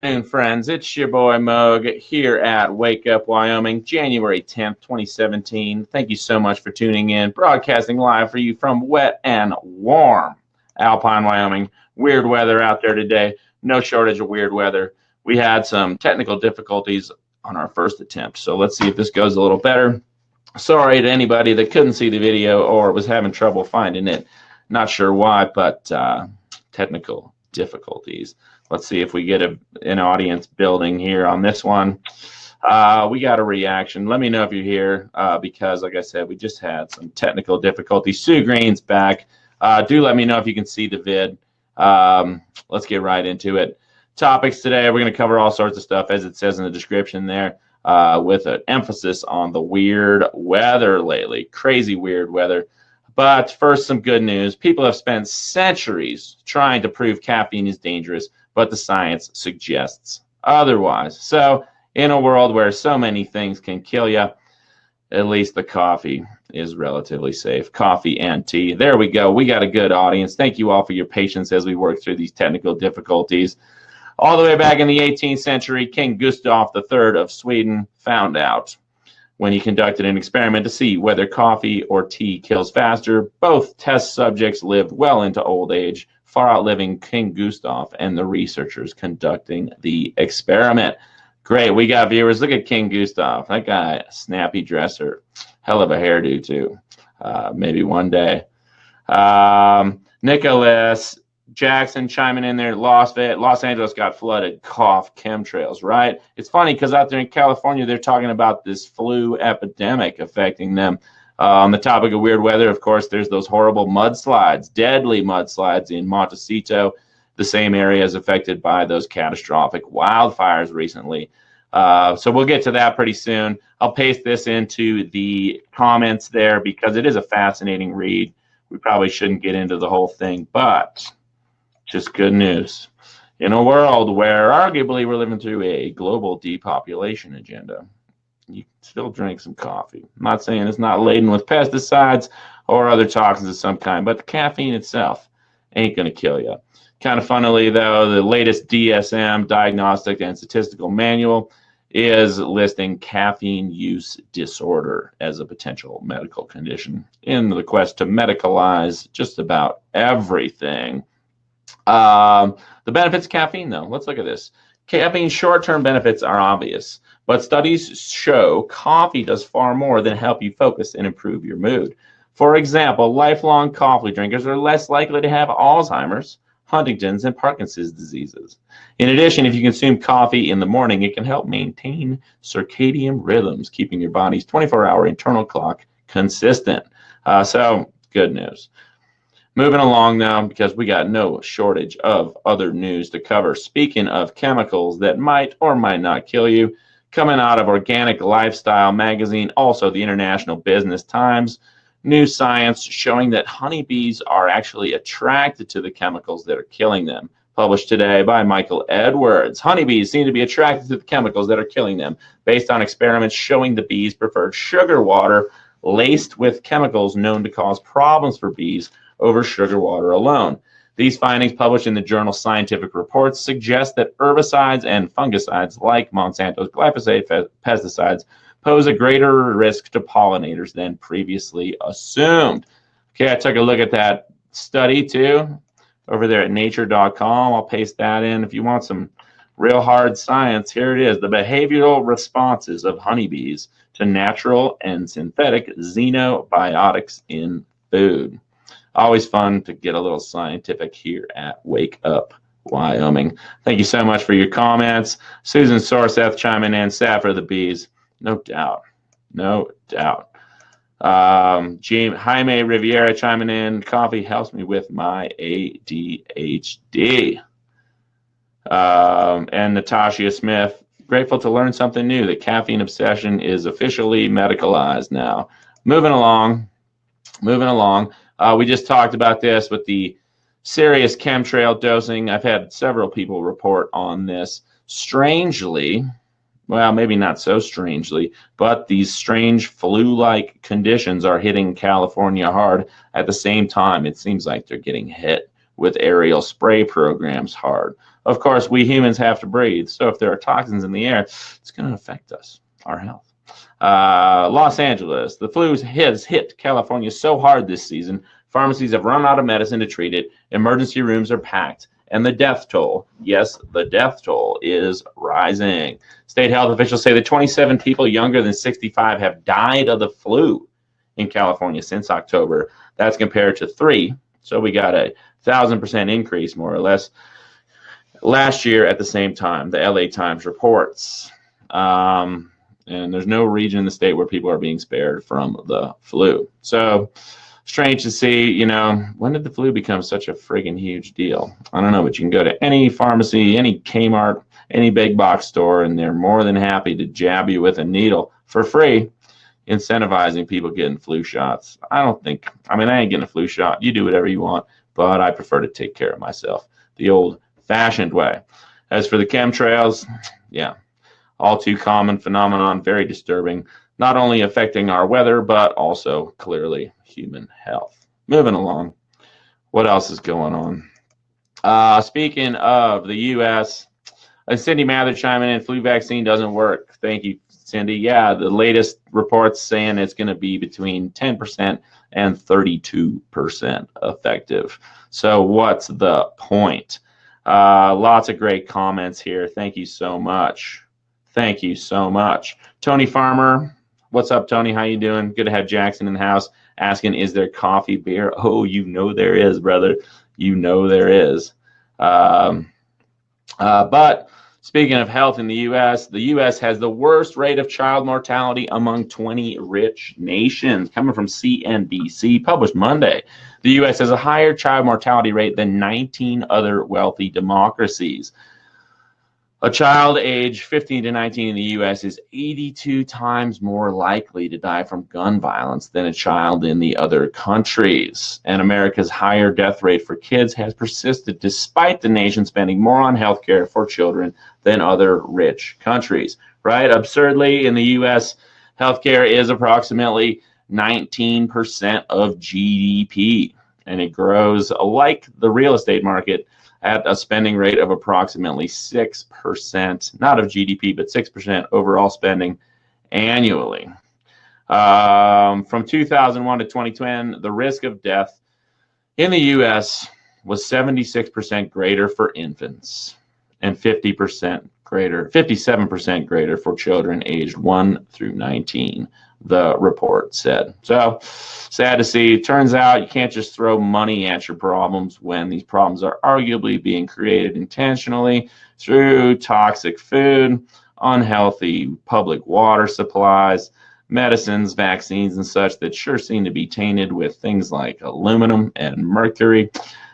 And friends, it's your boy Mug here at Wake Up Wyoming, January 10th, 2017. Thank you so much for tuning in, broadcasting live for you from wet and warm Alpine, Wyoming. Weird weather out there today. No shortage of weird weather. We had some technical difficulties on our first attempt, so let's see if this goes a little better. Sorry to anybody that couldn't see the video or was having trouble finding it. Not sure why, but technical difficulties. Let's see if we get an audience building here on this one. We got a reaction. Let me know if you're here because, like I said, we just had some technical difficulties. Sue Green's back. Do let me know if you can see the vid. Let's get right into it. Topics today, we're going to cover all sorts of stuff, as it says in the description there, with an emphasis on the weird weather lately. Crazy weird weather. But first, some good news. People have spent centuries trying to prove caffeine is dangerous, but the science suggests otherwise. So in a world where so many things can kill you, at least the coffee is relatively safe. Coffee and tea. There we go. We got a good audience. Thank you all for your patience as we work through these technical difficulties. All the way back in the 18th century, King Gustav III of Sweden found out when he conducted an experiment to see whether coffee or tea kills faster. Both test subjects lived well into old age, far outliving King Gustav and the researchers conducting the experiment. Great, we got viewers. Look at King Gustav. That guy, snappy dresser. Hell of a hairdo, too. Maybe one day. Nicholas Jackson chiming in there. Los Angeles got flooded. Cough, chemtrails, right? It's funny because out there in California, they're talking about this flu epidemic affecting them. On the topic of weird weather, of course, there's those horrible mudslides, deadly mudslides in Montecito, the same area is affected by those catastrophic wildfires recently. So we'll get to that pretty soon. I'll paste this into the comments there because it is a fascinating read. We probably shouldn't get into the whole thing, but just good news. In a world where arguably we're living through a global depopulation agenda, you can still drink some coffee. I'm not saying it's not laden with pesticides or other toxins of some kind, but the caffeine itself ain't going to kill you. Kind of funnily, though, the latest DSM, Diagnostic and Statistical Manual, is listing caffeine use disorder as a potential medical condition in the quest to medicalize just about everything. The benefits of caffeine, though. Let's look at this. Caffeine's short-term benefits are obvious, but studies show coffee does far more than help you focus and improve your mood. For example, lifelong coffee drinkers are less likely to have Alzheimer's, Huntington's, and Parkinson's diseases. In addition, if you consume coffee in the morning, it can help maintain circadian rhythms, keeping your body's 24-hour internal clock consistent. So, good news. Moving along now, because we got no shortage of other news to cover. Speaking of chemicals that might or might not kill you, coming out of Organic Lifestyle magazine, also the International Business Times, new science showing that honeybees are actually attracted to the chemicals that are killing them. Published today by Michael Edwards. Honeybees seem to be attracted to the chemicals that are killing them, based on experiments showing the bees preferred sugar water laced with chemicals known to cause problems for bees over sugar water alone. These findings, published in the journal Scientific Reports, suggest that herbicides and fungicides like Monsanto's glyphosate pesticides pose a greater risk to pollinators than previously assumed. Okay, I took a look at that study too over there at nature.com. I'll paste that in. If you want some real hard science, here it is. The behavioral responses of honeybees to natural and synthetic xenobiotics in food. Always fun to get a little scientific here at Wake Up Wyoming. Thank you so much for your comments. Susan Sorseth chiming in, sad for the bees. No doubt. No doubt. Jaime Riviera chiming in, coffee helps me with my ADHD. And Natasha Smith, grateful to learn something new. The caffeine obsession is officially medicalized now. Moving along. We just talked about this with the serious chemtrail dosing. I've had several people report on this. Strangely, well, maybe not so strangely, but these strange flu-like conditions are hitting California hard. At the same time, it seems like they're getting hit with aerial spray programs hard. Of course, we humans have to breathe. So if there are toxins in the air, it's going to affect us, our health. Los Angeles, the flu has hit California so hard this season, pharmacies have run out of medicine to treat it, emergency rooms are packed, and the death toll, yes, the death toll is rising. State health officials say that 27 people younger than 65 have died of the flu in California since October. That's compared to 3. So we got a 1,000% increase, more or less, last year at the same time, the LA Times reports. And there's no region in the state where people are being spared from the flu. So strange to see, when did the flu become such a friggin' huge deal? I don't know, but you can go to any pharmacy, any Kmart, any big box store, and they're more than happy to jab you with a needle for free, incentivizing people getting flu shots. I ain't getting a flu shot. You do whatever you want, but I prefer to take care of myself the old-fashioned way. As for the chemtrails, yeah, all too common phenomenon, very disturbing, not only affecting our weather, but also clearly human health. Moving along, what else is going on? Speaking of the U.S., Cindy Mather chiming in, flu vaccine doesn't work. Thank you, Cindy. Yeah, the latest reports saying it's going to be between 10% and 32% effective. So what's the point? Lots of great comments here. Thank you so much. Thank you so much. Tony Farmer, what's up, Tony? How you doing? Good to have Jackson in the house asking, is there coffee, beer? Oh, there is, brother. There is. But speaking of health in the U.S. has the worst rate of child mortality among 20 rich nations, coming from CNBC, published Monday. The U.S. has a higher child mortality rate than 19 other wealthy democracies. A child aged 15 to 19 in the U.S. is 82 times more likely to die from gun violence than a child in the other countries. And America's higher death rate for kids has persisted despite the nation spending more on health care for children than other rich countries, right? Absurdly, in the U.S., healthcare is approximately 19% of GDP, and it grows like the real estate market at a spending rate of approximately 6%, not of GDP, but 6% overall spending annually. From 2001 to 2010, the risk of death in the U.S. was 76% greater for infants and 57% greater for children aged 1 through 19, the report said. So sad to see. Turns out you can't just throw money at your problems when these problems are arguably being created intentionally through toxic food, unhealthy public water supplies, medicines, vaccines, and such that sure seem to be tainted with things like aluminum and mercury,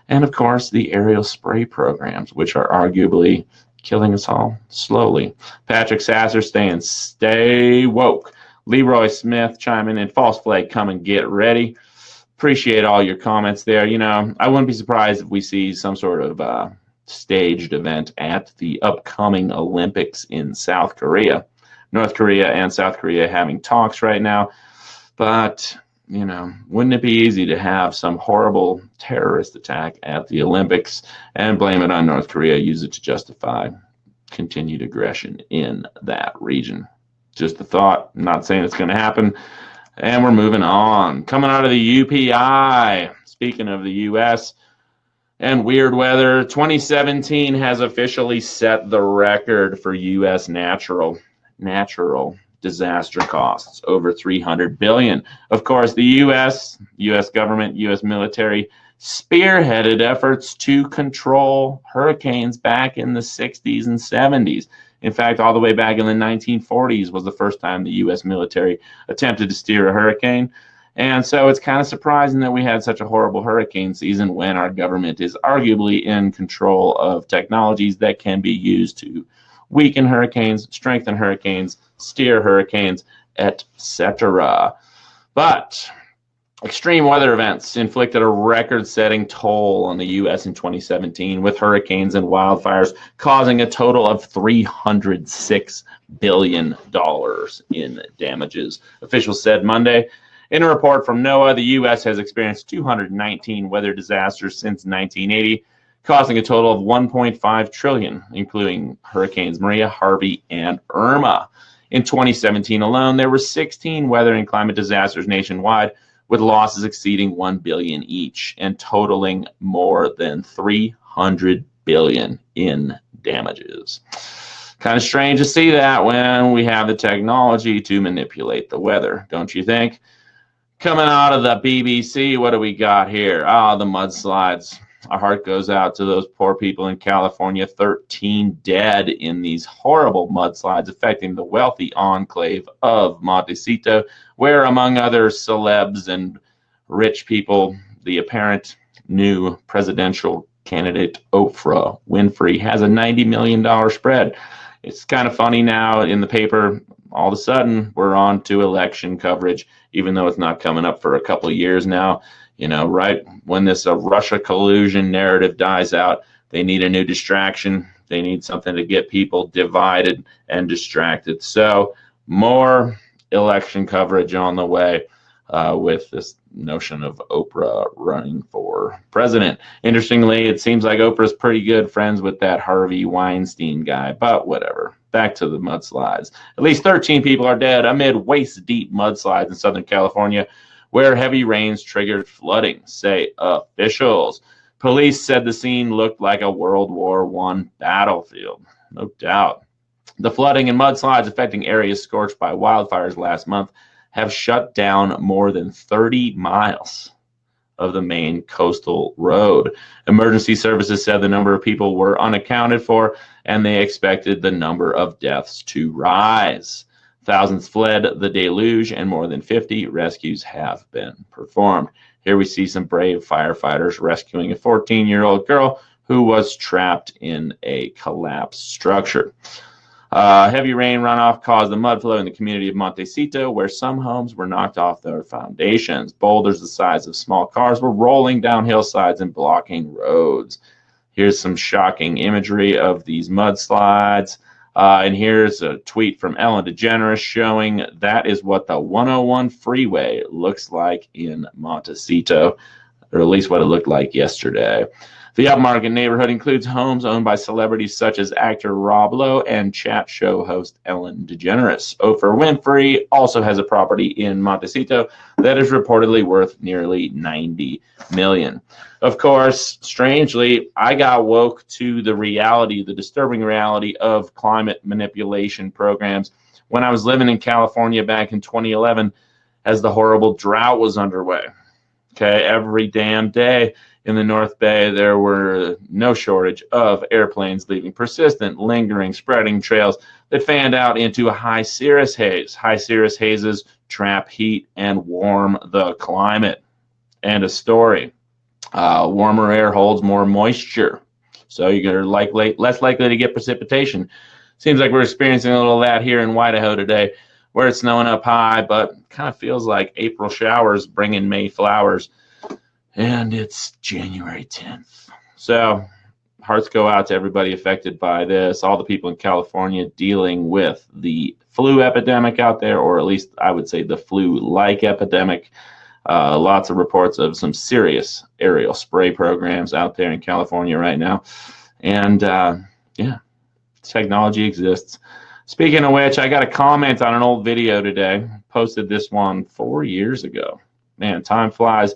and of course the aerial spray programs, which are arguably killing us all slowly. Patrick Sasser stay woke. Leroy Smith chiming in, false flag, come and get ready. Appreciate all your comments there. I wouldn't be surprised if we see some sort of staged event at the upcoming Olympics in South Korea. North Korea and South Korea having talks right now. But, wouldn't it be easy to have some horrible terrorist attack at the Olympics and blame it on North Korea, use it to justify continued aggression in that region? Just a thought. I'm not saying it's going to happen. And we're moving on. Coming out of the UPI, speaking of the U.S. and weird weather, 2017 has officially set the record for U.S. natural disaster costs, over $300 billion. Of course, the U.S. government, U.S. military spearheaded efforts to control hurricanes back in the 60s and 70s. In fact, all the way back in the 1940s was the first time the U.S. military attempted to steer a hurricane. And so it's kind of surprising that we had such a horrible hurricane season when our government is arguably in control of technologies that can be used to weaken hurricanes, strengthen hurricanes, steer hurricanes, etc. But extreme weather events inflicted a record-setting toll on the U.S. in 2017, with hurricanes and wildfires causing a total of $306 billion in damages, officials said Monday. In a report from NOAA, the U.S. has experienced 219 weather disasters since 1980, costing a total of 1.5 trillion, including hurricanes Maria, Harvey, and Irma. In 2017 alone, there were 16 weather and climate disasters nationwide, with losses exceeding 1 billion each and totaling more than 300 billion in damages. Kind of strange to see that when we have the technology to manipulate the weather, don't you think? Coming out of the BBC, what do we got here? The mudslides. Our heart goes out to those poor people in California, 13 dead in these horrible mudslides affecting the wealthy enclave of Montecito, where, among other celebs and rich people, the apparent new presidential candidate Oprah Winfrey has a $90 million spread. It's kind of funny now in the paper, all of a sudden we're on to election coverage, even though it's not coming up for a couple of years now. You know, right when this Russia collusion narrative dies out, they need a new distraction. They need something to get people divided and distracted. So more election coverage on the way with this notion of Oprah running for president. Interestingly, it seems like Oprah's pretty good friends with that Harvey Weinstein guy, but whatever. Back to the mudslides. At least 13 people are dead amid waist-deep mudslides in Southern California, where heavy rains triggered flooding, say officials. Police said the scene looked like a World War I battlefield. No doubt. The flooding and mudslides affecting areas scorched by wildfires last month have shut down more than 30 miles of the main coastal road. Emergency services said the number of people were unaccounted for, and they expected the number of deaths to rise. Thousands fled the deluge, and more than 50 rescues have been performed. Here we see some brave firefighters rescuing a 14-year-old girl who was trapped in a collapsed structure. Heavy rain runoff caused a mud flow in the community of Montecito, where some homes were knocked off their foundations. Boulders the size of small cars were rolling down hillsides and blocking roads. Here's some shocking imagery of these mudslides. And here's a tweet from Ellen DeGeneres showing that is what the 101 freeway looks like in Montecito, or at least what it looked like yesterday. The upmarket neighborhood includes homes owned by celebrities such as actor Rob Lowe and chat show host Ellen DeGeneres. Oprah Winfrey also has a property in Montecito that is reportedly worth nearly $90 million. Of course, strangely, I got woke to the reality, the disturbing reality of climate manipulation programs when I was living in California back in 2011 as the horrible drought was underway. Okay, every damn day in the North Bay, there were no shortage of airplanes leaving persistent, lingering, spreading trails that fanned out into a high cirrus haze. High cirrus hazes trap heat and warm the climate. And a story. Warmer air holds more moisture, so you're less likely to get precipitation. Seems like we're experiencing a little of that here in Idaho today, where it's snowing up high, but kind of feels like April showers bringing May flowers. And it's January 10th. So hearts go out to everybody affected by this, all the people in California dealing with the flu epidemic out there, or at least I would say the flu-like epidemic. Lots of reports of some serious aerial spray programs out there in California right now. And yeah, technology exists. Speaking of which, I got a comment on an old video today. Posted this one 4 years ago. Man, time flies.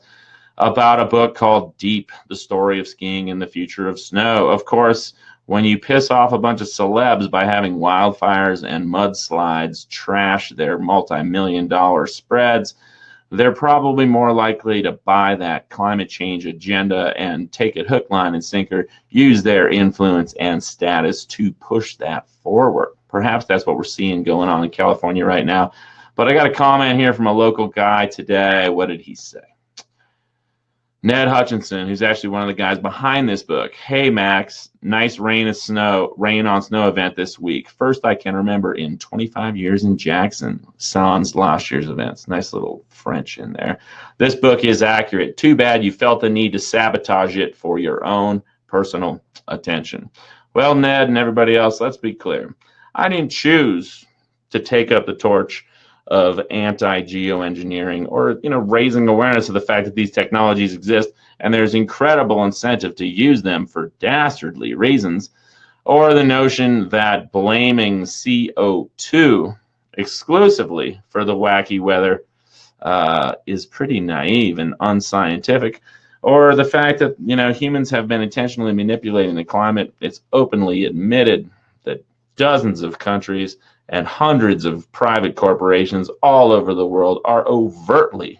About a book called Deep, the Story of Skiing and the Future of Snow. Of course, when you piss off a bunch of celebs by having wildfires and mudslides trash their multi-million-dollar spreads, they're probably more likely to buy that climate change agenda and take it hook, line, and sinker, use their influence and status to push that forward. Perhaps that's what we're seeing going on in California right now. But I got a comment here from a local guy today. What did he say? Ned Hutchinson, who's actually one of the guys behind this book. Hey, Max, nice rain on snow event this week. First I can remember in 25 years in Jackson, sans last year's events. Nice little French in there. This book is accurate. Too bad you felt the need to sabotage it for your own personal attention. Well, Ned and everybody else, let's be clear. I didn't choose to take up the torch of anti-geoengineering, or raising awareness of the fact that these technologies exist and there's incredible incentive to use them for dastardly reasons, or the notion that blaming CO2 exclusively for the wacky weather is pretty naive and unscientific, or the fact that humans have been intentionally manipulating the climate. It's openly admitted that dozens of countries and hundreds of private corporations all over the world are overtly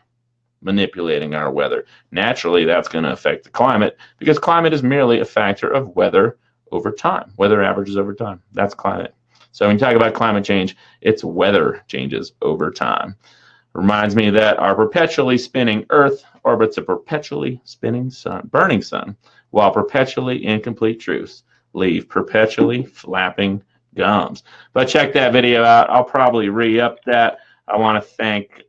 manipulating our weather. Naturally, that's going to affect the climate, because climate is merely a factor of weather over time, weather averages over time. That's climate. So when you talk about climate change, it's weather changes over time. Reminds me that our perpetually spinning Earth orbits a perpetually spinning sun, burning sun, while perpetually incomplete truths leave perpetually flapping gums. But check that video out. I'll probably re-up that. I want to thank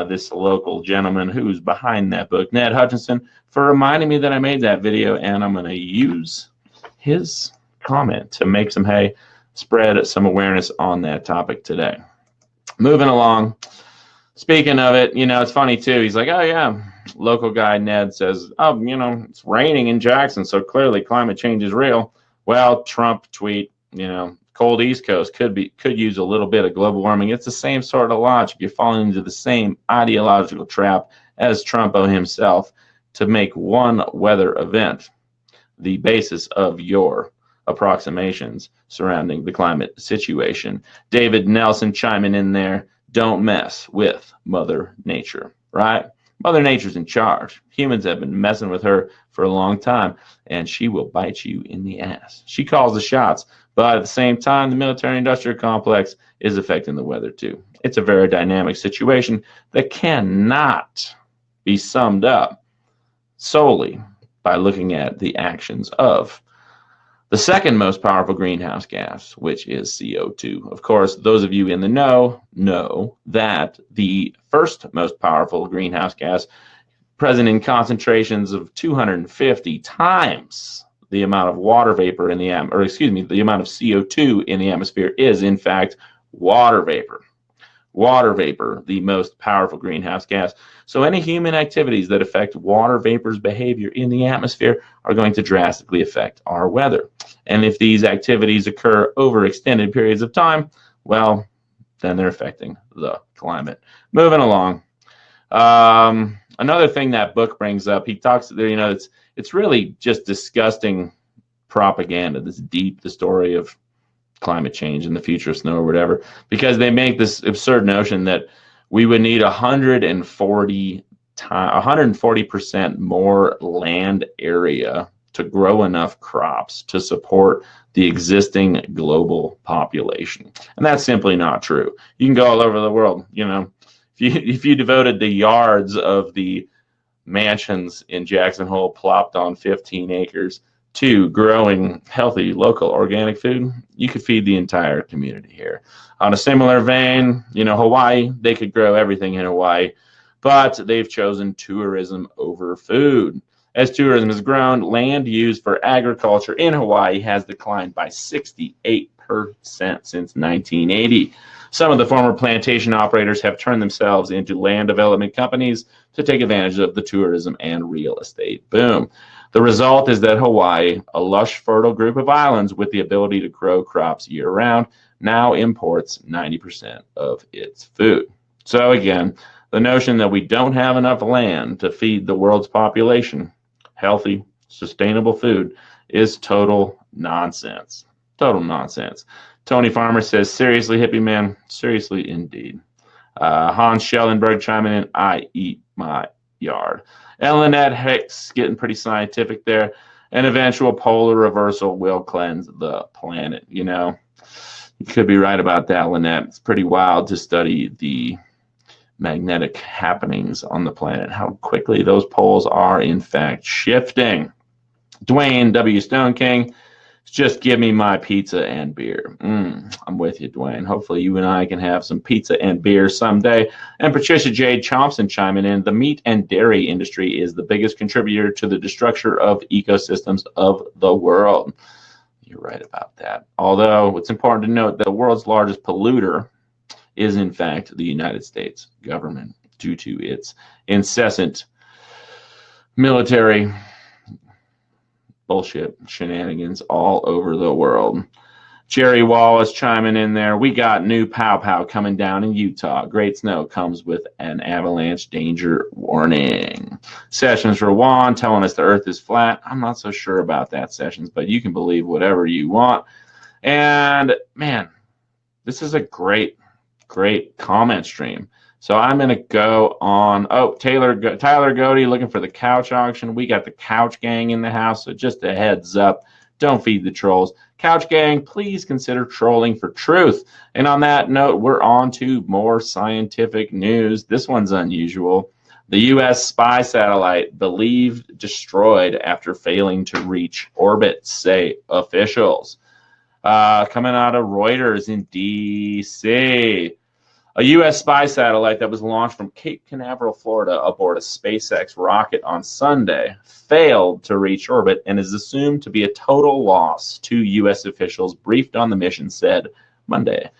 this local gentleman who's behind that book, Ned Hutchinson, for reminding me that I made that video, and I'm going to use his comment to make some hay, spread some awareness on that topic today. Moving along. Speaking of it, it's funny too. He's like, oh yeah, local guy Ned says, oh, it's raining in Jackson, so clearly climate change is real. Well, Trump tweet, cold East Coast could use a little bit of global warming. It's the same sort of logic. You're falling into the same ideological trap as Trumpo himself to make one weather event the basis of your approximations surrounding the climate situation. David Nelson chiming in there. Don't mess with Mother Nature, right? Mother Nature's in charge. Humans have been messing with her for a long time, and she will bite you in the ass. She calls the shots, but at the same time, the military-industrial complex is affecting the weather too. It's a very dynamic situation that cannot be summed up solely by looking at the actions of the second most powerful greenhouse gas, which is CO2. Of course, those of you in the know that the first most powerful greenhouse gas, present in concentrations of 250 times the amount of water vapor in the the amount of CO2 in the atmosphere, is in fact water vapor. Water vapor, the most powerful greenhouse gas. So any human activities that affect water vapor's behavior in the atmosphere are going to drastically affect our weather. And if these activities occur over extended periods of time, well, then they're affecting the climate. Moving along. Another thing that book brings up, he talks there, it's really just disgusting propaganda, the story of climate change and the future of snow or whatever, because they make this absurd notion that we would need 140% more land area to grow enough crops to support the existing global population. And that's simply not true. You can go all over the world. If you devoted the yards of the mansions in Jackson Hole plopped on 15 acres to growing healthy local organic food, you could feed the entire community here. On a similar vein, Hawaii, they could grow everything in Hawaii, but they've chosen tourism over food. As tourism has grown, land used for agriculture in Hawaii has declined by 68% since 1980. Some of the former plantation operators have turned themselves into land development companies to take advantage of the tourism and real estate boom. The result is that Hawaii, a lush, fertile group of islands with the ability to grow crops year-round, now imports 90% of its food. So again, the notion that we don't have enough land to feed the world's population healthy, sustainable food is total nonsense. Total nonsense. Tony Farmer says, seriously, hippie man? Seriously, indeed. Hans Schellenberg chiming in, I eat my yard. And Lynette Hicks getting pretty scientific there. An eventual polar reversal will cleanse the planet. You could be right about that, Lynette. It's pretty wild to study the magnetic happenings on the planet, how quickly those poles are, in fact, shifting. Dwayne W. Stone King, just give me my pizza and beer. I'm with you, Dwayne. Hopefully you and I can have some pizza and beer someday. And Patricia J. Thompson chiming in, the meat and dairy industry is the biggest contributor to the destruction of ecosystems of the world. You're right about that. Although it's important to note that the world's largest polluter is in fact the United States government due to its incessant military bullshit shenanigans all over the world. Jerry Wallace chiming in there. We got new pow pow coming down in Utah. Great snow comes with an avalanche danger warning. Sessions for Juan telling us the earth is flat. I'm not so sure about that, Sessions, but you can believe whatever you want. And man, this is a great comment stream. So I'm going to go on. Oh, Tyler Godey looking for the couch auction. We got the couch gang in the house. So just a heads up. Don't feed the trolls. Couch gang, please consider trolling for truth. And on that note, we're on to more scientific news. This one's unusual. The U.S. spy satellite believed destroyed after failing to reach orbit, say officials. Coming out of Reuters in D.C., a U.S. spy satellite that was launched from Cape Canaveral, Florida, aboard a SpaceX rocket on Sunday failed to reach orbit and is assumed to be a total loss, two U.S. officials briefed on the mission said Monday.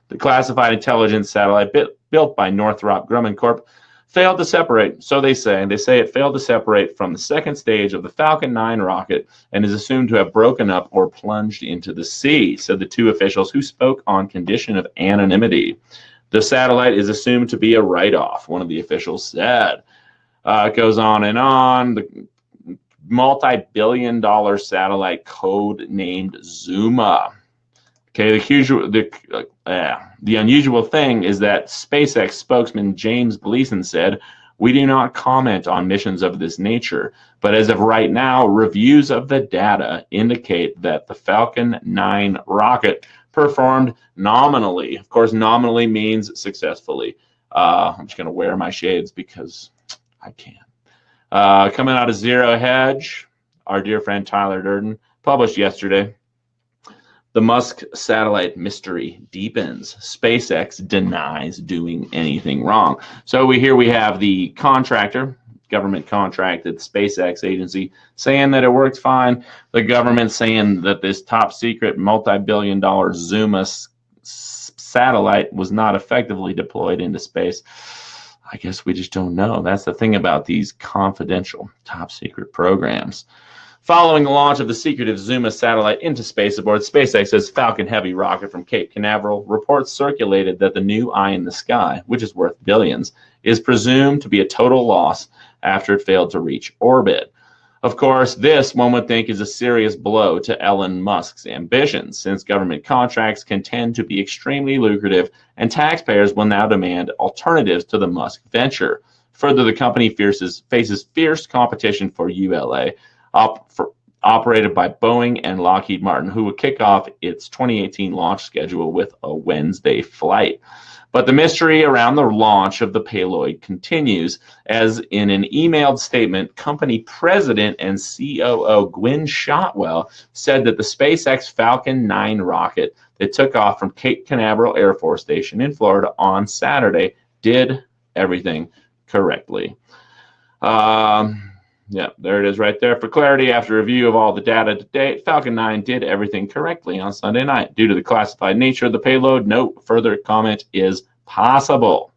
The classified intelligence satellite built by Northrop Grumman Corp. failed to separate, so they say. They say it failed to separate from the second stage of the Falcon 9 rocket and is assumed to have broken up or plunged into the sea, said the two officials who spoke on condition of anonymity. The satellite is assumed to be a write-off, one of the officials said. It goes on and on. The multi-billion-dollar satellite code named Zuma. Okay, the unusual thing is that SpaceX spokesman James Gleason said, "We do not comment on missions of this nature, but as of right now, reviews of the data indicate that the Falcon 9 rocket performed nominally." Of course, nominally means successfully. I'm just going to wear my shades because I can. Coming out of Zero Hedge, our dear friend Tyler Durden published yesterday. The Musk satellite mystery deepens. SpaceX denies doing anything wrong. So we have the contractor, government contracted SpaceX agency, saying that it works fine. The government saying that this top secret multi-billion-dollar Zuma satellite was not effectively deployed into space. I guess we just don't know. That's the thing about these confidential top secret programs. Following the launch of the secretive Zuma satellite into space aboard SpaceX's Falcon Heavy rocket from Cape Canaveral, reports circulated that the new eye in the sky, which is worth billions, is presumed to be a total loss after it failed to reach orbit. Of course, this, one would think, is a serious blow to Elon Musk's ambitions, since government contracts can tend to be extremely lucrative, and taxpayers will now demand alternatives to the Musk venture. Further, the company faces fierce competition for ULA, operated by Boeing and Lockheed Martin, who will kick off its 2018 launch schedule with a Wednesday flight. But the mystery around the launch of the payload continues, as in an emailed statement, company president and COO Gwynne Shotwell said that the SpaceX Falcon 9 rocket that took off from Cape Canaveral Air Force Station in Florida on Saturday did everything correctly. Yeah, there it is right there. For clarity, after review of all the data to date, Falcon 9 did everything correctly on Sunday night. Due to the classified nature of the payload, no further comment is possible.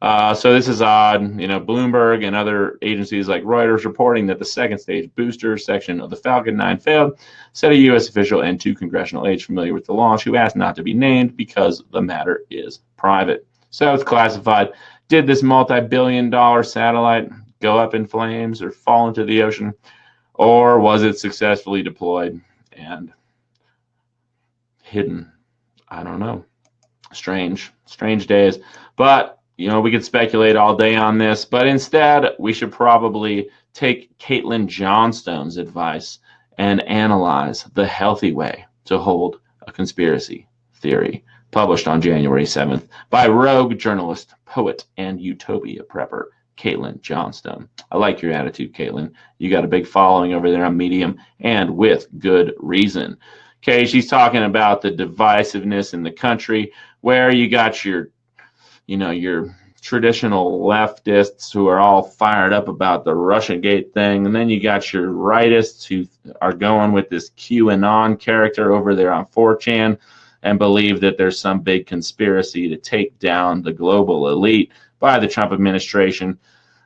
So this is odd. Bloomberg and other agencies like Reuters reporting that the second stage booster section of the Falcon 9 failed, said a U.S. official and two congressional aides familiar with the launch who asked not to be named because the matter is private. So it's classified. Did this multi-billion-dollar satellite go up in flames or fall into the ocean, or was it successfully deployed and hidden? I don't know. Strange days. But, we could speculate all day on this, but instead we should probably take Caitlin Johnstone's advice and analyze the healthy way to hold a conspiracy theory, published on January 7th by rogue journalist, poet, and utopia prepper Caitlin Johnstone. I like your attitude, Caitlin. You got a big following over there on Medium, and with good reason. Okay, she's talking about the divisiveness in the country, where you got your traditional leftists who are all fired up about the Russiagate thing, and then you got your rightists who are going with this QAnon character over there on 4chan, and believe that there's some big conspiracy to take down the global elite by the Trump administration.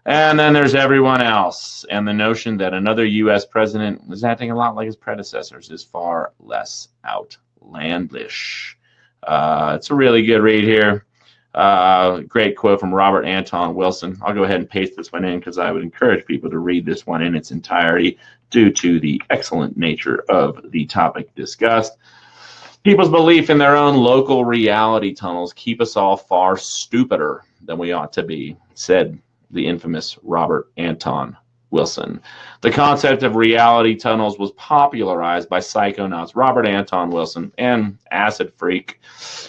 And then there's everyone else. And the notion that another U.S. president is acting a lot like his predecessors is far less outlandish. It's a really good read here. Great quote from Robert Anton Wilson. I'll go ahead and paste this one in because I would encourage people to read this one in its entirety due to the excellent nature of the topic discussed. People's belief in their own local reality tunnels keep us all far stupider than we ought to be, said the infamous Robert Anton Wilson. The concept of reality tunnels was popularized by psychonauts Robert Anton Wilson and acid freak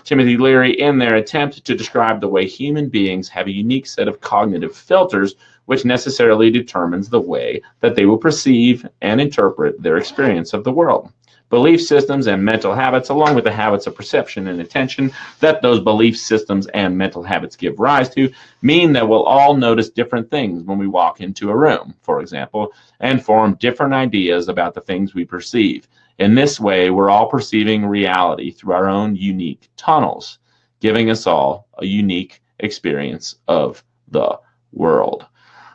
Timothy Leary in their attempt to describe the way human beings have a unique set of cognitive filters which necessarily determines the way that they will perceive and interpret their experience of the world. Belief systems and mental habits, along with the habits of perception and attention that those belief systems and mental habits give rise to, mean that we'll all notice different things when we walk into a room, for example, and form different ideas about the things we perceive. In this way, we're all perceiving reality through our own unique tunnels, giving us all a unique experience of the world.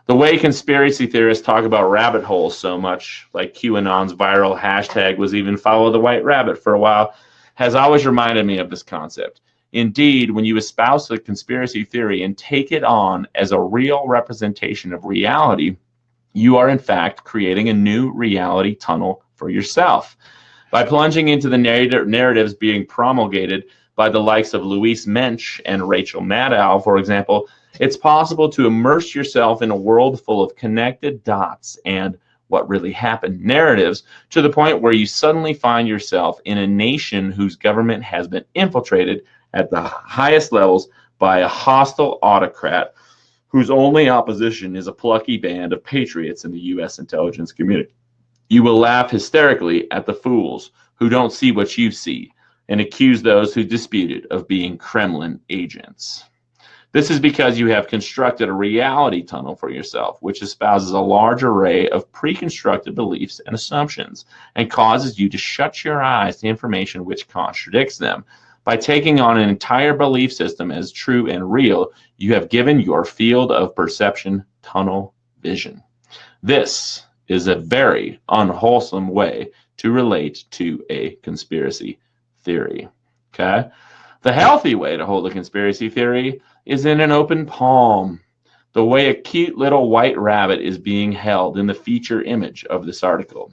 The way conspiracy theorists talk about rabbit holes so much, like QAnon's viral hashtag was even follow the white rabbit for a while, has always reminded me of this concept. Indeed, when you espouse a conspiracy theory and take it on as a real representation of reality, you are in fact creating a new reality tunnel for yourself. By plunging into the narratives being promulgated by the likes of Louise Mensch and Rachel Maddow, for example, it's possible to immerse yourself in a world full of connected dots and what really happened narratives to the point where you suddenly find yourself in a nation whose government has been infiltrated at the highest levels by a hostile autocrat whose only opposition is a plucky band of patriots in the U.S. intelligence community. You will laugh hysterically at the fools who don't see what you see and accuse those who dispute it of being Kremlin agents. This is because you have constructed a reality tunnel for yourself, which espouses a large array of pre-constructed beliefs and assumptions, and causes you to shut your eyes to information which contradicts them. By taking on an entire belief system as true and real, you have given your field of perception tunnel vision. This is a very unwholesome way to relate to a conspiracy theory. Okay? The healthy way to hold a conspiracy theory is in an open palm, the way a cute little white rabbit is being held in the feature image of this article.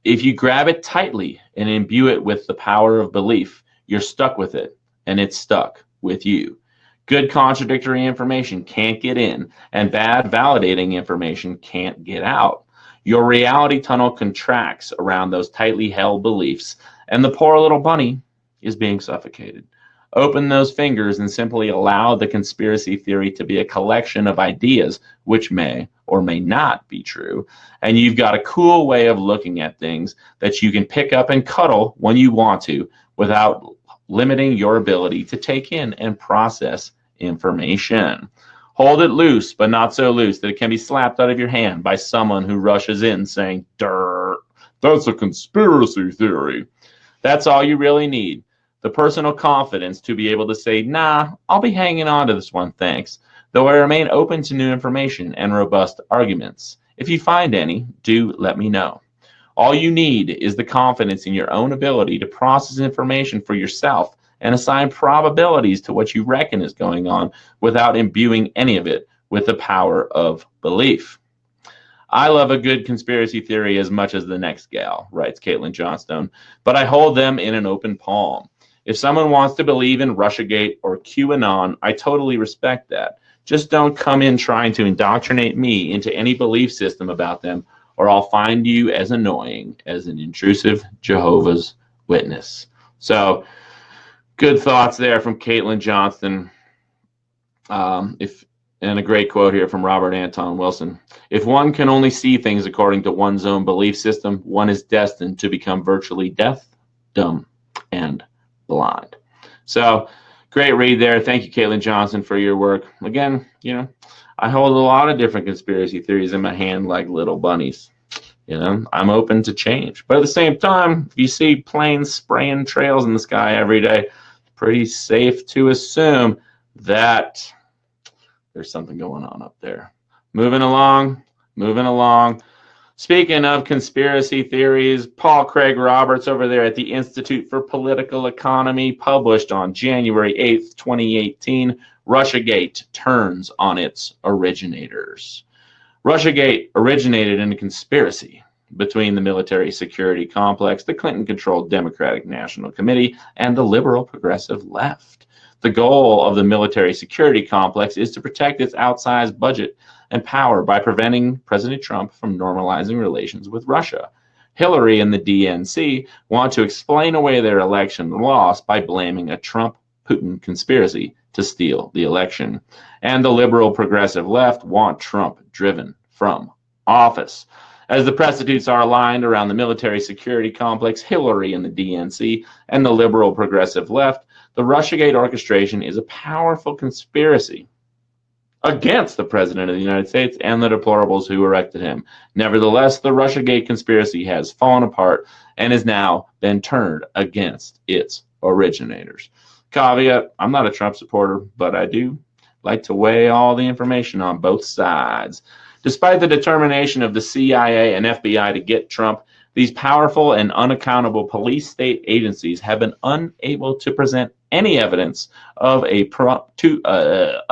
If you grab it tightly and imbue it with the power of belief, you're stuck with it, and it's stuck with you. Good contradictory information can't get in, and bad validating information can't get out. Your reality tunnel contracts around those tightly held beliefs, and the poor little bunny is being suffocated. Open those fingers and simply allow the conspiracy theory to be a collection of ideas which may or may not be true. And you've got a cool way of looking at things that you can pick up and cuddle when you want to without limiting your ability to take in and process information. Hold it loose, but not so loose that it can be slapped out of your hand by someone who rushes in saying, "Dirt, that's a conspiracy theory." That's all you really need. The personal confidence to be able to say, "Nah, I'll be hanging on to this one, thanks, though I remain open to new information and robust arguments. If you find any, do let me know." All you need is the confidence in your own ability to process information for yourself and assign probabilities to what you reckon is going on without imbuing any of it with the power of belief. I love a good conspiracy theory as much as the next gal, writes Caitlin Johnstone, but I hold them in an open palm. If someone wants to believe in Russiagate or QAnon, I totally respect that. Just don't come in trying to indoctrinate me into any belief system about them, or I'll find you as annoying as an intrusive Jehovah's Witness. So, good thoughts there from Caitlin Johnston. And a great quote here from Robert Anton Wilson. If one can only see things according to one's own belief system, one is destined to become virtually deaf, dumb, and blind. So, great read there. Thank you, Caitlin Johnson, for your work. Again, I hold a lot of different conspiracy theories in my hand like little bunnies. I'm open to change. But at the same time, if you see planes spraying trails in the sky every day, pretty safe to assume that there's something going on up there. Moving along, moving along. Speaking of conspiracy theories, Paul Craig Roberts over there at the Institute for Political Economy published on January 8th, 2018, Russiagate turns on its originators. Russiagate originated in a conspiracy between the military security complex, the Clinton-controlled Democratic National Committee, and the liberal progressive left. The goal of the military security complex is to protect its outsized budget and power by preventing President Trump from normalizing relations with Russia. Hillary and the DNC want to explain away their election loss by blaming a Trump-Putin conspiracy to steal the election. And the liberal progressive left want Trump driven from office. As the prostitutes are aligned around the military security complex, Hillary and the DNC, and the liberal progressive left, the Russiagate orchestration is a powerful conspiracy against the President of the United States and the deplorables who elected him. Nevertheless, the Russiagate conspiracy has fallen apart and has now been turned against its originators. Caveat, I'm not a Trump supporter, but I do like to weigh all the information on both sides. Despite the determination of the CIA and FBI to get Trump, these powerful and unaccountable police state agencies have been unable to present any evidence of a Trump-Putin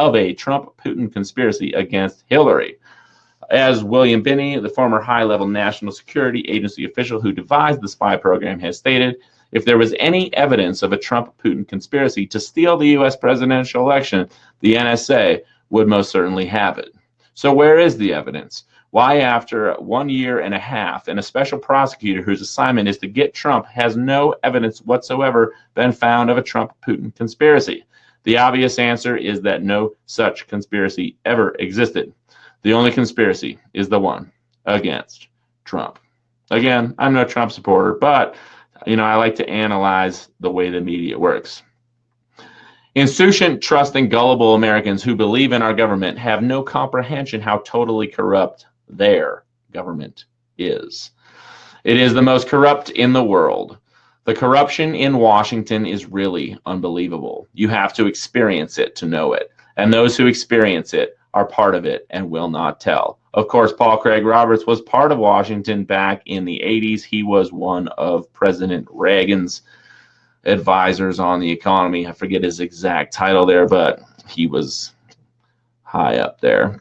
conspiracy against Hillary. As William Binney, the former high-level National Security Agency official who devised the spy program, has stated, if there was any evidence of a Trump-Putin conspiracy to steal the U.S. presidential election, the NSA would most certainly have it. So where is the evidence? Why, after 1 year and a half, and a special prosecutor whose assignment is to get Trump, has no evidence whatsoever been found of a Trump-Putin conspiracy? The obvious answer is that no such conspiracy ever existed. The only conspiracy is the one against Trump. Again, I'm no Trump supporter, but I like to analyze the way the media works. Insouciant, trusting, gullible Americans who believe in our government have no comprehension how totally corrupt their government is. It is the most corrupt in the world. The corruption in Washington is really unbelievable. You have to experience it to know it. And those who experience it are part of it and will not tell. Of course, Paul Craig Roberts was part of Washington back in the 80s. He was one of President Reagan's advisors on the economy. I forget his exact title there, but he was high up there.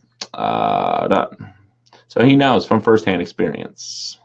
So he knows from firsthand experience.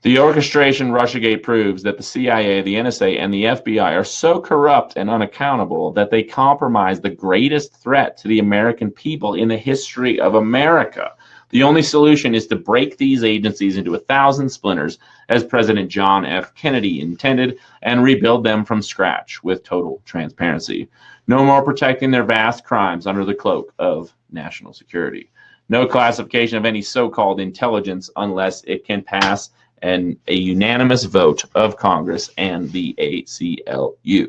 The orchestration Russiagate proves that the CIA, the NSA, and the FBI are so corrupt and unaccountable that they compromise the greatest threat to the American people in the history of America. The only solution is to break these agencies into 1,000 splinters, as President John F. Kennedy intended, and rebuild them from scratch with total transparency. No more protecting their vast crimes under the cloak of national security. No classification of any so-called intelligence unless it can pass a unanimous vote of Congress and the ACLU.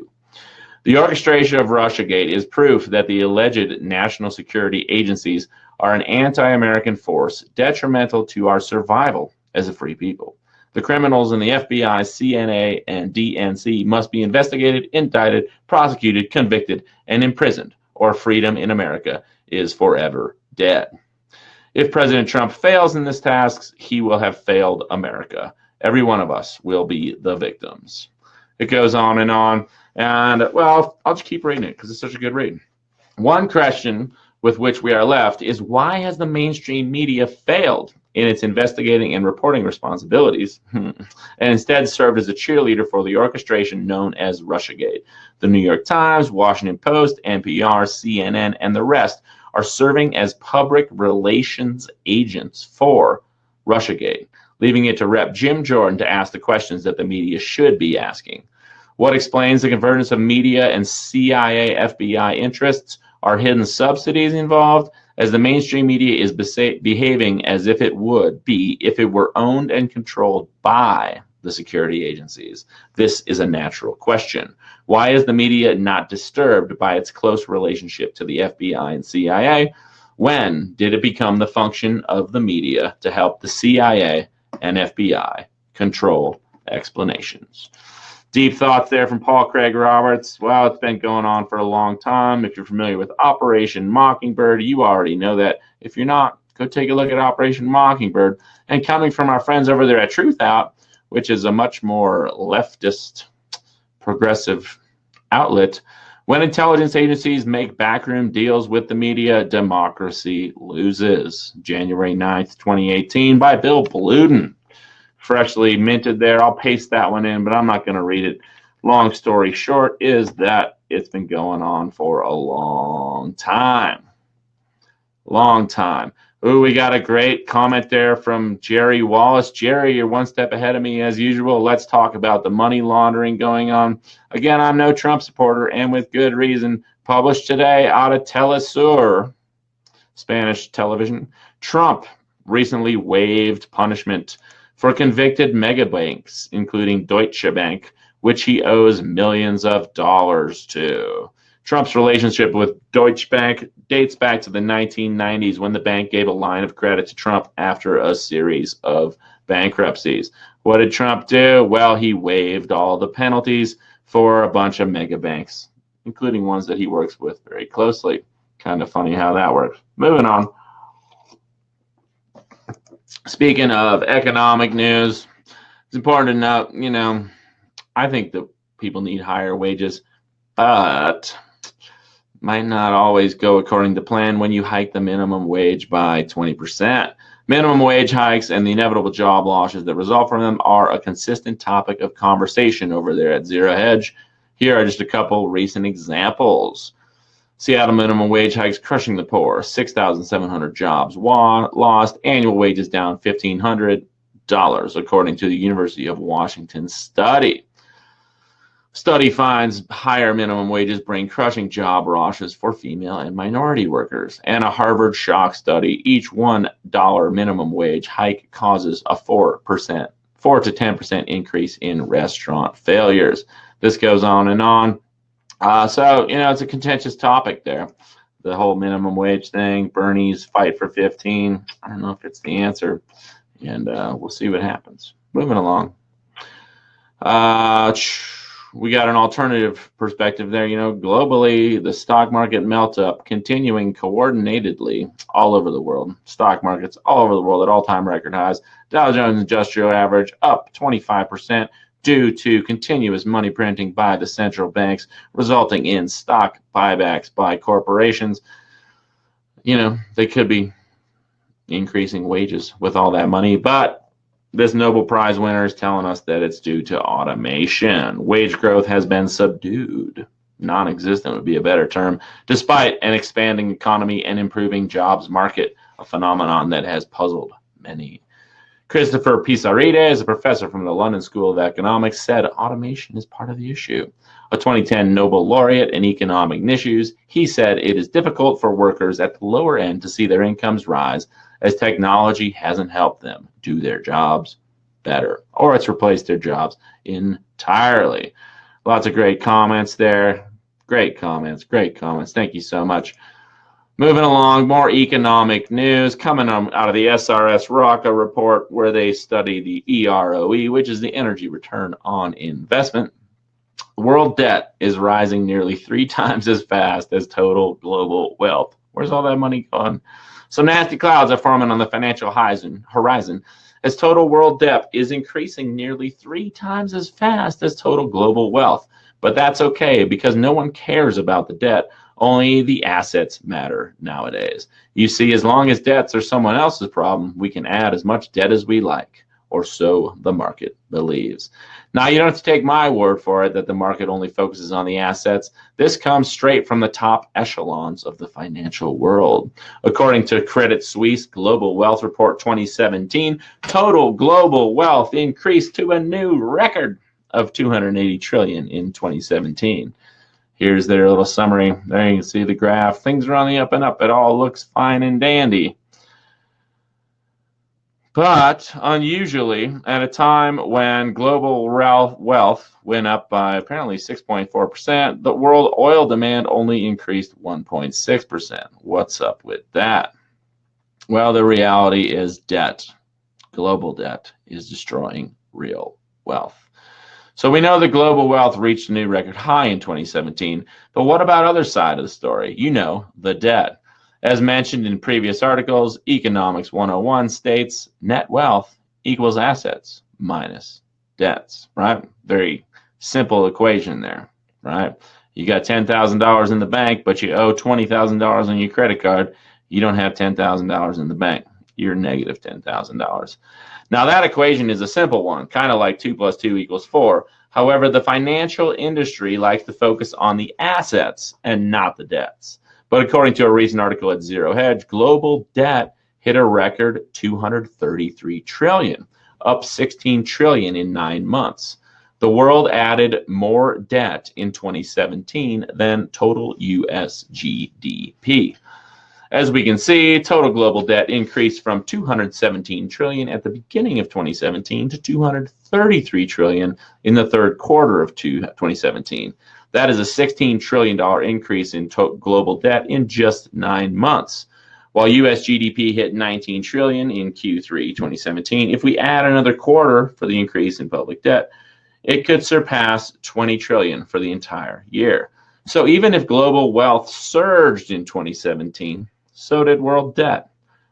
The orchestration of Russiagate is proof that the alleged national security agencies are an anti-American force detrimental to our survival as a free people. The criminals in the FBI, CNA, and DNC must be investigated, indicted, prosecuted, convicted, and imprisoned, or freedom in America is forever dead. If President Trump fails in this task, he will have failed America. Every one of us will be the victims. It goes on, and well, I'll just keep reading it because it's such a good read. One question with which we are left is, why has the mainstream media failed in its investigating and reporting responsibilities and instead served as a cheerleader for the orchestration known as Russiagate? The New York Times, Washington Post, NPR, CNN, and the rest are serving as public relations agents for Russiagate, leaving it to Rep. Jim Jordan to ask the questions that the media should be asking. What explains the convergence of media and CIA, FBI interests? Are hidden subsidies involved? As the mainstream media is behaving as if it would be if it were owned and controlled by the security agencies? This is a natural question. Why is the media not disturbed by its close relationship to the FBI and CIA? When did it become the function of the media to help the CIA and FBI control explanations? Deep thoughts there from Paul Craig Roberts. Well, it's been going on for a long time. If you're familiar with Operation Mockingbird, you already know that. If you're not, go take a look at Operation Mockingbird. And coming from our friends over there at Truth Out, which is a much more leftist, progressive outlet, when intelligence agencies make backroom deals with the media, democracy loses. January 9th, 2018, by Bill Bluden. Freshly minted there. I'll paste that one in, but I'm not going to read it. Long story short is that it's been going on for a long time. Long time. Ooh, we got a great comment there from Jerry Wallace. Jerry, you're one step ahead of me as usual. Let's talk about the money laundering going on. Again, I'm no Trump supporter, and with good reason. Published today out of Telesur, Spanish television. Trump recently waived punishment for convicted megabanks, including Deutsche Bank, which he owes millions of dollars to. Trump's relationship with Deutsche Bank dates back to the 1990s when the bank gave a line of credit to Trump after a series of bankruptcies. What did Trump do? Well, he waived all the penalties for a bunch of mega banks, including ones that he works with very closely. Kind of funny how that works. Moving on. Speaking of economic news, it's important to note, I think that people need higher wages, but might not always go according to plan when you hike the minimum wage by 20%. Minimum wage hikes and the inevitable job losses that result from them are a consistent topic of conversation over there at Zero Hedge. Here are just a couple recent examples. Seattle minimum wage hikes crushing the poor, 6,700 jobs lost, annual wages down $1,500, according to the University of Washington study. Study finds higher minimum wages bring crushing job losses for female and minority workers. And a Harvard shock study, each $1 minimum wage hike causes a 4 to 10% increase in restaurant failures. This goes on and on. So, it's a contentious topic there. The whole minimum wage thing, Bernie's fight for 15. I don't know if it's the answer. And we'll see what happens. Moving along. We got an alternative perspective there. Globally, the stock market melt up, continuing coordinatedly all over the world. Stock markets all over the world at all-time record highs. Dow Jones Industrial Average up 25% due to continuous money printing by the central banks, resulting in stock buybacks by corporations. They could be increasing wages with all that money, but this Nobel Prize winner is telling us that it's due to automation. Wage growth has been subdued. Non-existent would be a better term, despite an expanding economy and improving jobs market, a phenomenon that has puzzled many. Christopher Pisaride, a professor from the London School of Economics, said automation is part of the issue. A 2010 Nobel laureate in economic issues, he said it is difficult for workers at the lower end to see their incomes rise as technology hasn't helped them do their jobs better, or it's replaced their jobs entirely. Lots of great comments there. Great comments. Thank you so much. Moving along, more economic news coming out of the SRS ROCA report, where they study the EROE, which is the energy return on investment. World debt is rising nearly 3 times as fast as total global wealth. Where's all that money gone? Some nasty clouds are forming on the financial horizon as total world debt is increasing nearly 3 times as fast as total global wealth. But that's okay because no one cares about the debt. Only the assets matter nowadays. You see, as long as debts are someone else's problem, we can add as much debt as we like, or so the market believes. Now, you don't have to take my word for it that the market only focuses on the assets. This comes straight from the top echelons of the financial world. According to Credit Suisse Global Wealth Report 2017, total global wealth increased to a new record of $280 trillion in 2017. Here's their little summary. There you can see the graph. Things are on the up and up. It all looks fine and dandy. But unusually, at a time when global wealth went up by apparently 6.4%, the world oil demand only increased 1.6%. What's up with that? Well, the reality is debt. Global debt is destroying real wealth. So we know that global wealth reached a new record high in 2017, but what about other side of the story? You know, the debt. As mentioned in previous articles, Economics 101 states net wealth equals assets minus debts, right? Very simple equation there, right? You got $10,000 in the bank, but you owe $20,000 on your credit card. You don't have $10,000 in the bank. You're negative $10,000. Now, that equation is a simple one, kind of like 2 plus 2 equals 4. However, the financial industry likes to focus on the assets and not the debts. But according to a recent article at Zero Hedge, global debt hit a record 233 trillion, up 16 trillion in 9 months. The world added more debt in 2017 than total US GDP. As we can see, total global debt increased from 217 trillion at the beginning of 2017 to 233 trillion in the third quarter of 2017. That is a $16 trillion increase in global debt in just 9 months. While US GDP hit 19 trillion in Q3 2017, if we add another quarter for the increase in public debt, it could surpass 20 trillion for the entire year. So even if global wealth surged in 2017, so did world debt.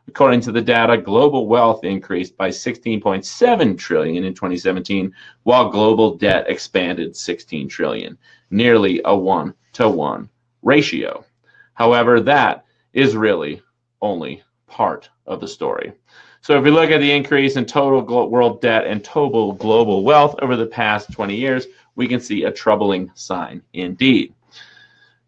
According to the data, global wealth increased by 16.7 trillion in 2017, while global debt expanded 16 trillion, nearly a 1-to-1 ratio. However, that is really only part of the story. So if we look at the increase in total world debt and total global wealth over the past 20 years, we can see a troubling sign indeed.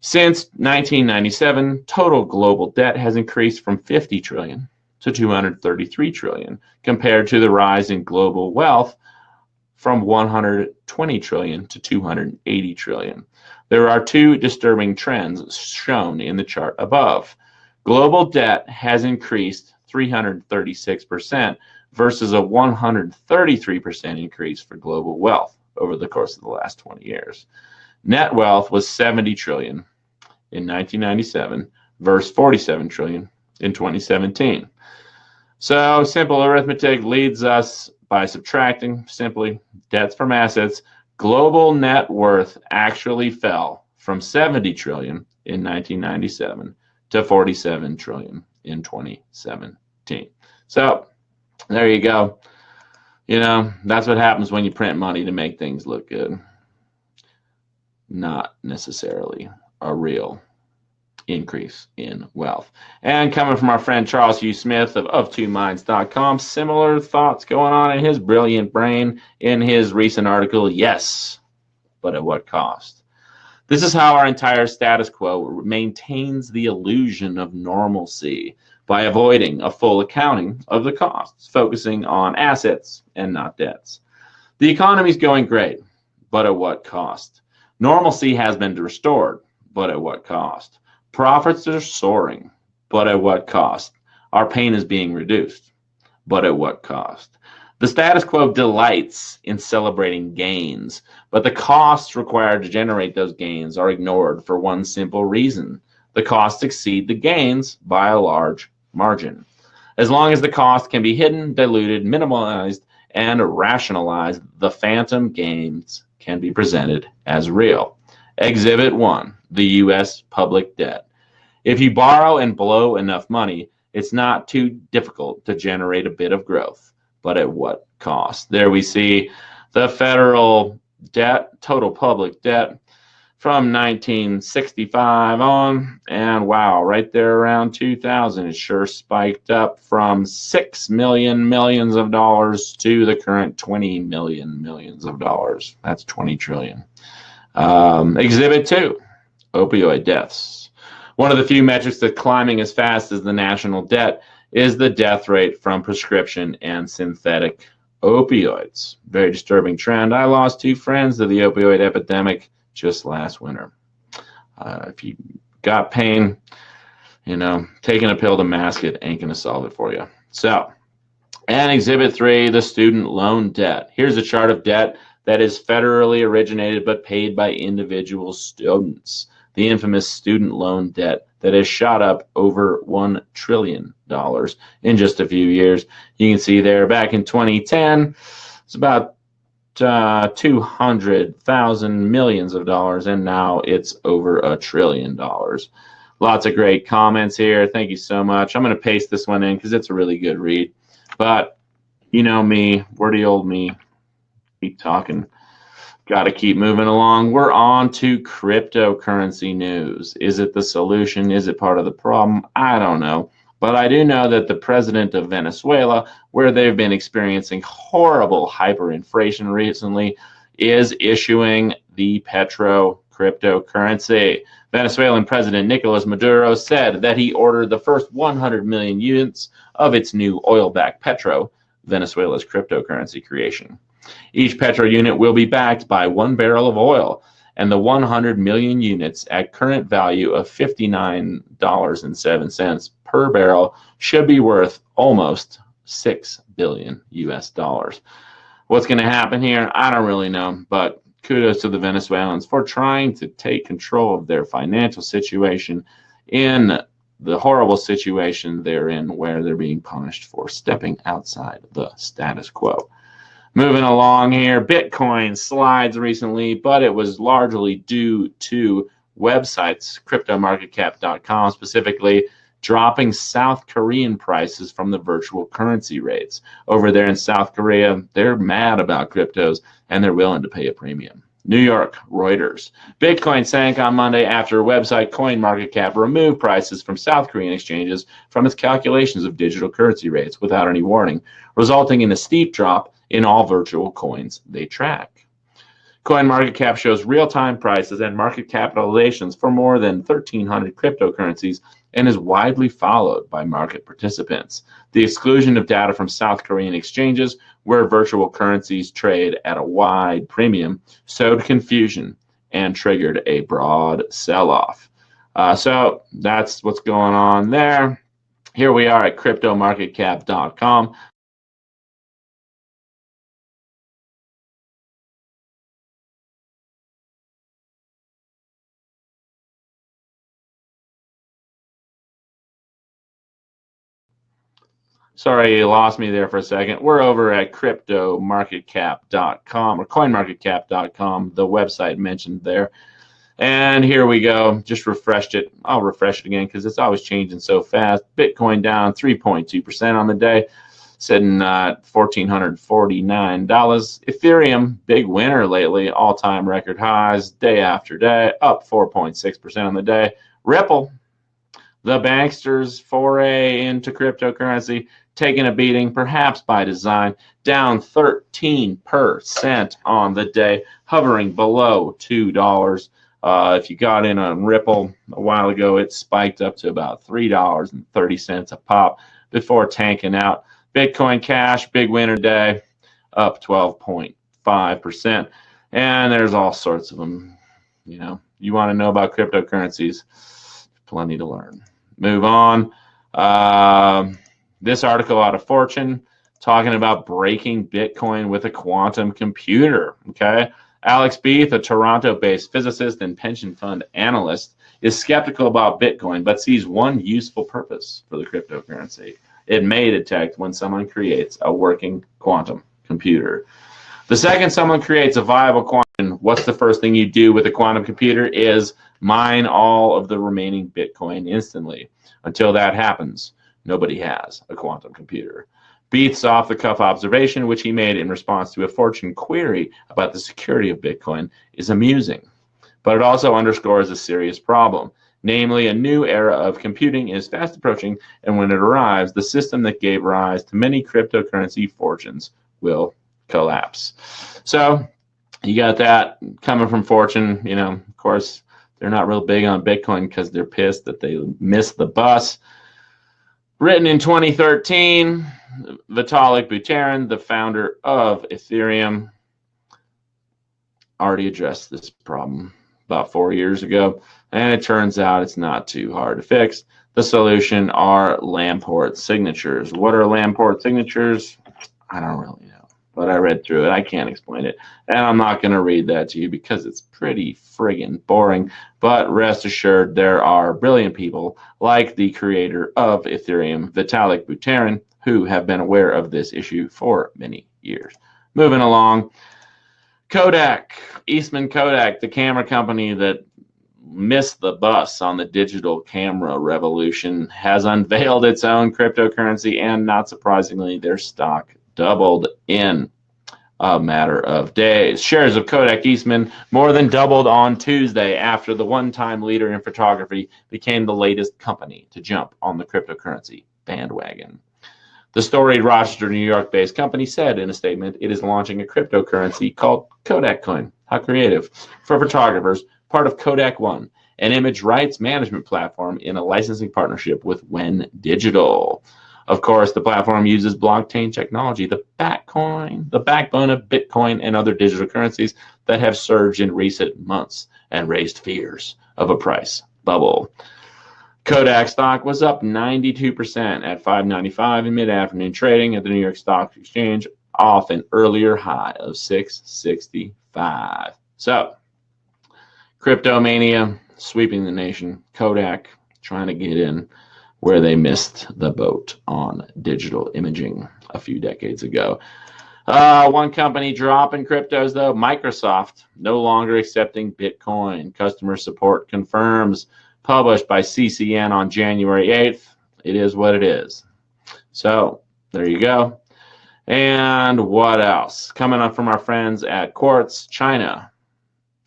Since 1997, total global debt has increased from 50 trillion to 233 trillion, compared to the rise in global wealth from 120 trillion to 280 trillion. There are two disturbing trends shown in the chart above. Global debt has increased 336% versus a 133% increase for global wealth over the course of the last 20 years. Net wealth was 70 trillion in 1997 versus 47 trillion in 2017. So simple arithmetic leads us by subtracting simply debts from assets. Global net worth actually fell from 70 trillion in 1997 to 47 trillion in 2017. So there you go. You know, that's what happens when you print money to make things look good. Not necessarily a real increase in wealth. And coming from our friend Charles Hugh Smith of 2minds.com, similar thoughts going on in his brilliant brain in his recent article, Yes, but at what cost? This is how our entire status quo maintains the illusion of normalcy by avoiding a full accounting of the costs, focusing on assets and not debts. The economy is going great, but at what cost? Normalcy has been restored, but at what cost? Profits are soaring, but at what cost? Our pain is being reduced, but at what cost? The status quo delights in celebrating gains, but the costs required to generate those gains are ignored for one simple reason. The costs exceed the gains by a large margin. As long as the cost can be hidden, diluted, minimalized, and rationalized, the phantom gains can be presented as real. Exhibit 1, the U.S. public debt. If you borrow and blow enough money, it's not too difficult to generate a bit of growth, but at what cost? There we see the federal debt, total public debt from 1965 on, and wow, right there around 2000, it sure spiked up from 6 million millions of dollars to the current 20 million millions of dollars. That's 20 trillion. Exhibit 2, opioid deaths. One of the few metrics that's climbing as fast as the national debt is the death rate from prescription and synthetic opioids. Very disturbing trend. I lost 2 friends to the opioid epidemic just last winter. If you got pain, you know, taking a pill to mask it ain't going to solve it for you. So And Exhibit 3, the student loan debt. Here's a chart of debt that is federally originated but paid by individual students. The infamous student loan debt that has shot up over $1 trillion in just a few years. You can see there back in 2010, it's about 200,000 millions of dollars, and now it's over $1 trillion. Lots of great comments here. Thank you so much. I'm going to paste this one in because it's a really good read. But you know me, wordy old me, keep talking. Got to keep moving along. We're on to cryptocurrency news. Is it the solution? Is it part of the problem? I don't know. But I do know that the president of Venezuela, where they've been experiencing horrible hyperinflation recently, is issuing the petro cryptocurrency. Venezuelan President Nicolas Maduro said that he ordered the first 100 million units of its new oil-backed petro, Venezuela's cryptocurrency creation. Each petro unit will be backed by 1 barrel of oil, and the 100 million units at current value of $59.07 per barrel should be worth almost 6 billion US dollars. What's going to happen here? I don't really know, but kudos to the Venezuelans for trying to take control of their financial situation in the horrible situation they're in, where they're being punished for stepping outside the status quo. Moving along here, Bitcoin slides recently, but it was largely due to websites, cryptomarketcap.com specifically, dropping South Korean prices from the virtual currency rates. Over there in South Korea, they're mad about cryptos and they're willing to pay a premium. New York, Reuters. Bitcoin sank on Monday after website CoinMarketCap removed prices from South Korean exchanges from its calculations of digital currency rates without any warning, resulting in a steep drop in all virtual coins they track. CoinMarketCap shows real-time prices and market capitalizations for more than 1,300 cryptocurrencies and is widely followed by market participants. The exclusion of data from South Korean exchanges, where virtual currencies trade at a wide premium, sowed confusion and triggered a broad sell-off. So that's what's going on there. Here we are at cryptomarketcap.com. Sorry, you lost me there for a second. We're over at cryptomarketcap.com or coinmarketcap.com, the website mentioned there. And here we go. Just refreshed it. I'll refresh it again because it's always changing so fast. Bitcoin down 3.2% on the day, sitting at $1,449. Ethereum, big winner lately, all-time record highs day after day, up 4.6% on the day. Ripple, the banksters' foray into cryptocurrency, taking a beating, perhaps by design, down 13% on the day, hovering below $2. If you got in on Ripple a while ago, it spiked up to about $3.30 a pop before tanking out. Bitcoin Cash, big winner day, up 12.5%. And there's all sorts of them. You know, you want to know about cryptocurrencies, plenty to learn. Move on. This article out of Fortune talking about breaking Bitcoin with a quantum computer. Okay. Alex Beath, a Toronto-based physicist and pension fund analyst, is skeptical about Bitcoin, but sees one useful purpose for the cryptocurrency. It may detect when someone creates a working quantum computer. The second someone creates a viable quantum, what's the first thing you do with a quantum computer is mine all of the remaining Bitcoin instantly. Until that happens, nobody has a quantum computer. Beath's off-the-cuff observation, which he made in response to a Fortune query about the security of Bitcoin, is amusing. But it also underscores a serious problem. Namely, a new era of computing is fast approaching, and when it arrives, the system that gave rise to many cryptocurrency fortunes will collapse. So you got that coming from Fortune. You know, of course, they're not real big on Bitcoin because they're pissed that they missed the bus. Written in 2013, Vitalik Buterin, the founder of Ethereum, already addressed this problem. about 4 years ago, and it turns out it's not too hard to fix. The solution are Lamport signatures. What are Lamport signatures? I don't really know, but I read through it. I can't explain it, and I'm not going to read that to you because it's pretty friggin' boring. But rest assured, there are brilliant people like the creator of Ethereum, Vitalik Buterin, who have been aware of this issue for many years. Moving along, Kodak, Eastman Kodak, the camera company that missed the bus on the digital camera revolution, has unveiled its own cryptocurrency, and not surprisingly, their stock doubled in a matter of days. Shares of Kodak Eastman more than doubled on Tuesday after the one-time leader in photography became the latest company to jump on the cryptocurrency bandwagon. The storied Rochester, New York-based company said in a statement it is launching a cryptocurrency called Kodak Coin. How creative. For photographers, part of Kodak One, an image rights management platform in a licensing partnership with Wen Digital. Of course, the platform uses blockchain technology, the backbone of Bitcoin and other digital currencies that have surged in recent months and raised fears of a price bubble. Kodak stock was up 92% at $5.95 in mid-afternoon trading at the New York Stock Exchange, off an earlier high of $665. So, cryptomania sweeping the nation. Kodak trying to get in where they missed the boat on digital imaging a few decades ago. One company dropping cryptos, though, Microsoft, no longer accepting Bitcoin. Customer support confirms. Published by CCN on January 8th. It is what it is. So, there you go. And what else? Coming up from our friends at Quartz, China,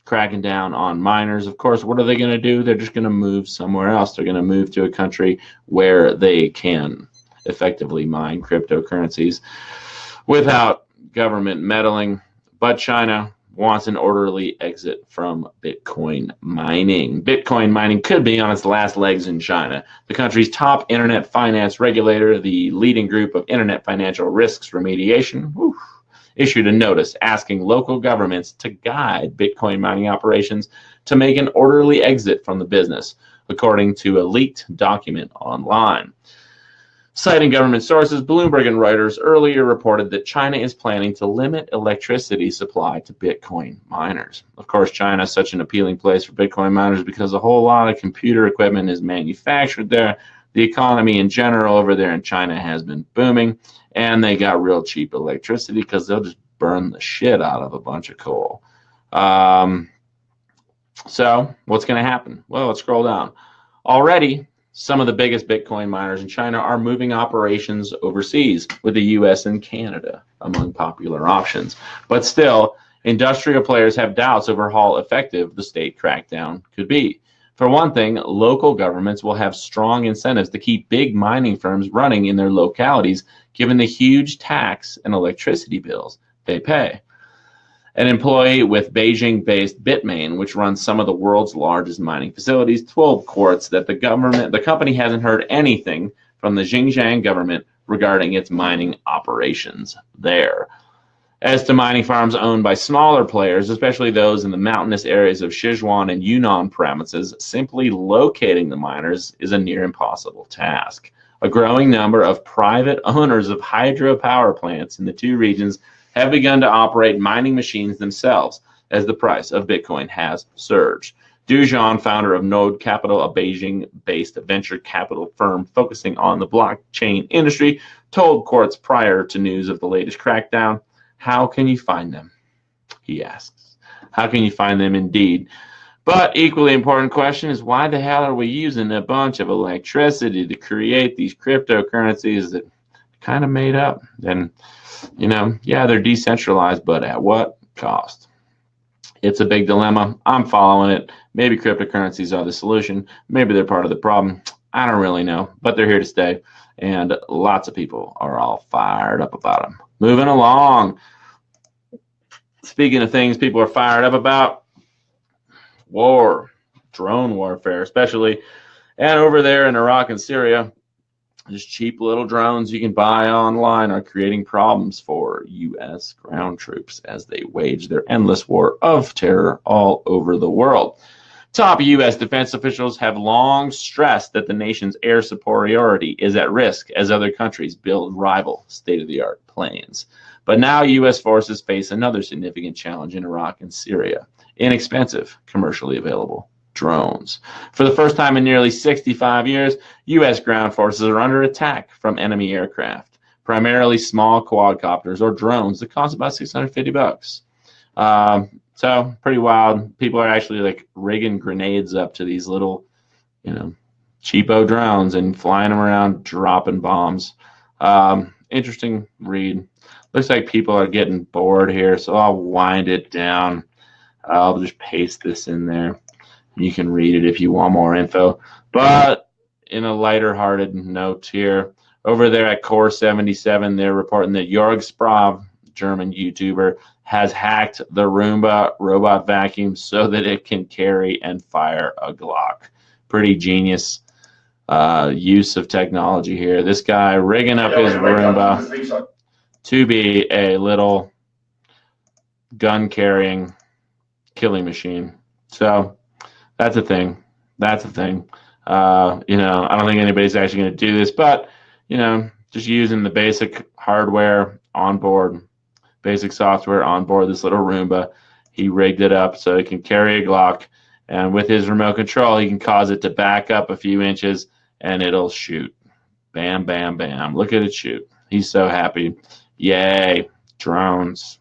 cracking down on miners. Of course, what are they going to do? They're just going to move somewhere else. They're going to move to a country where they can effectively mine cryptocurrencies without government meddling. But China wants an orderly exit from Bitcoin mining. Bitcoin mining could be on its last legs in China. The country's top internet finance regulator, the leading group of Internet Financial Risks Remediation, issued a notice asking local governments to guide Bitcoin mining operations to make an orderly exit from the business, according to a leaked document online. Citing government sources, Bloomberg and Reuters earlier reported that China is planning to limit electricity supply to Bitcoin miners. Of course, China is such an appealing place for Bitcoin miners because a whole lot of computer equipment is manufactured there. The economy in general over there in China has been booming, and they got real cheap electricity because they'll just burn the shit out of a bunch of coal. So what's going to happen? Well, let's scroll down. Already, some of the biggest Bitcoin miners in China are moving operations overseas, with the US and Canada among popular options. But still, industrial players have doubts over how effective the state crackdown could be. For one thing, local governments will have strong incentives to keep big mining firms running in their localities, given the huge tax and electricity bills they pay. An employee with Beijing-based Bitmain, which runs some of the world's largest mining facilities, told Quartz that the company hasn't heard anything from the Xinjiang government regarding its mining operations there. As to mining farms owned by smaller players, especially those in the mountainous areas of Sichuan and Yunnan provinces, simply locating the miners is a near impossible task. A growing number of private owners of hydropower plants in the two regions have begun to operate mining machines themselves as the price of Bitcoin has surged. Du Zhan, founder of Node Capital, a Beijing-based venture capital firm focusing on the blockchain industry, told Quartz prior to news of the latest crackdown, "How can you find them?" he asks. How can you find them indeed? But equally important question is, why the hell are we using a bunch of electricity to create these cryptocurrencies that kind of made up? And yeah, they're decentralized, but at what cost? It's a big dilemma. I'm following it. Maybe cryptocurrencies are the solution. Maybe they're part of the problem. I don't really know, but they're here to stay, and lots of people are all fired up about them. Moving along. Speaking of things people are fired up about, war, drone warfare especially, and over there in Iraq and Syria, Just cheap little drones you can buy online are creating problems for U.S. ground troops as they wage their endless war of terror all over the world. Top U.S. defense officials have long stressed that the nation's air superiority is at risk as other countries build rival state-of-the-art planes. But now U.S. forces face another significant challenge in Iraq and Syria: inexpensive, commercially available drones. For the first time in nearly 65 years, U.S. ground forces are under attack from enemy aircraft, primarily small quadcopters or drones that cost about $650. So pretty wild. People are actually like rigging grenades up to these little, cheapo drones and flying them around, dropping bombs. Interesting read. Looks like people are getting bored here, so I'll wind it down. I'll just paste this in there. You can read it if you want more info. But in a lighter-hearted note here, over there at Core 77, they're reporting that Jörg Sprav, German YouTuber, has hacked the Roomba robot vacuum so that it can carry and fire a Glock. Pretty genius use of technology here. This guy rigging up his Roomba to be a little gun-carrying killing machine. So that's a thing. That's a thing. I don't think anybody's actually going to do this, but, just using the basic hardware on board, basic software on board this little Roomba, he rigged it up so it can carry a Glock, and with his remote control, he can cause it to back up a few inches, and it'll shoot. Bam, bam, bam. Look at it shoot. He's so happy. Yay. Drones.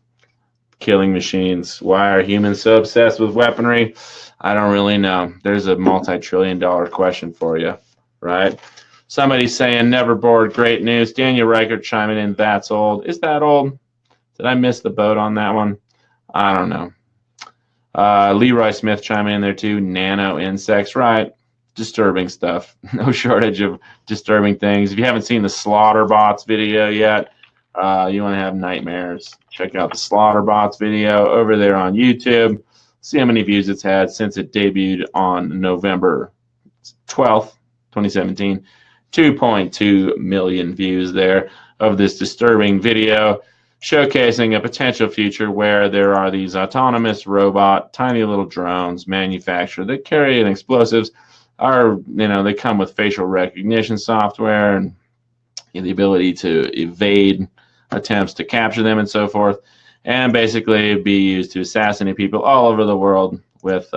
Killing machines. Why are humans so obsessed with weaponry? I don't really know. There's a multi-trillion-dollar question for you, right? Somebody's saying, never bored, great news. Daniel Reichert chiming in, that's old. Is that old? Did I miss the boat on that one? I don't know. Leroy Smith chiming in there too. Nano insects, right? Disturbing stuff. No shortage of disturbing things. If you haven't seen the Slaughterbots video yet, you want to have nightmares, check out the Slaughterbots video over there on YouTube. See how many views it's had since it debuted on November 12th, 2017. 2.2 million views there of this disturbing video showcasing a potential future where there are these autonomous robot, tiny little drones manufactured that carry an explosives. They come with facial recognition software and the ability to evade attempts to capture them and so forth, and basically be used to assassinate people all over the world with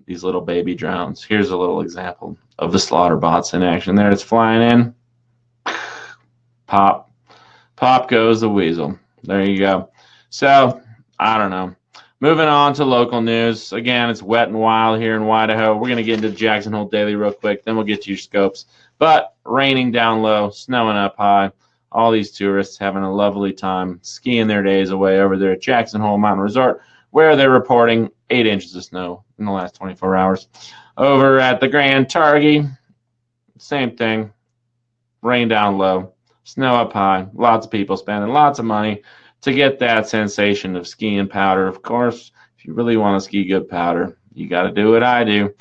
these little baby drones. Here's a little example of the Slaughterbots in action. There it's flying in. Pop. Pop goes the weasel. There you go. So, I don't know. Moving on to local news. Again, it's wet and wild here in Idaho. We're going to get into the Jackson Hole Daily real quick, then we'll get to your scopes. But raining down low, snowing up high. All these tourists having a lovely time skiing their days away over there at Jackson Hole Mountain Resort, where they're reporting 8 inches of snow in the last 24 hours. Over at the Grand Targhee, same thing. Rain down low, snow up high. Lots of people spending lots of money to get that sensation of skiing powder. Of course, if you really want to ski good powder, you got to do what I do.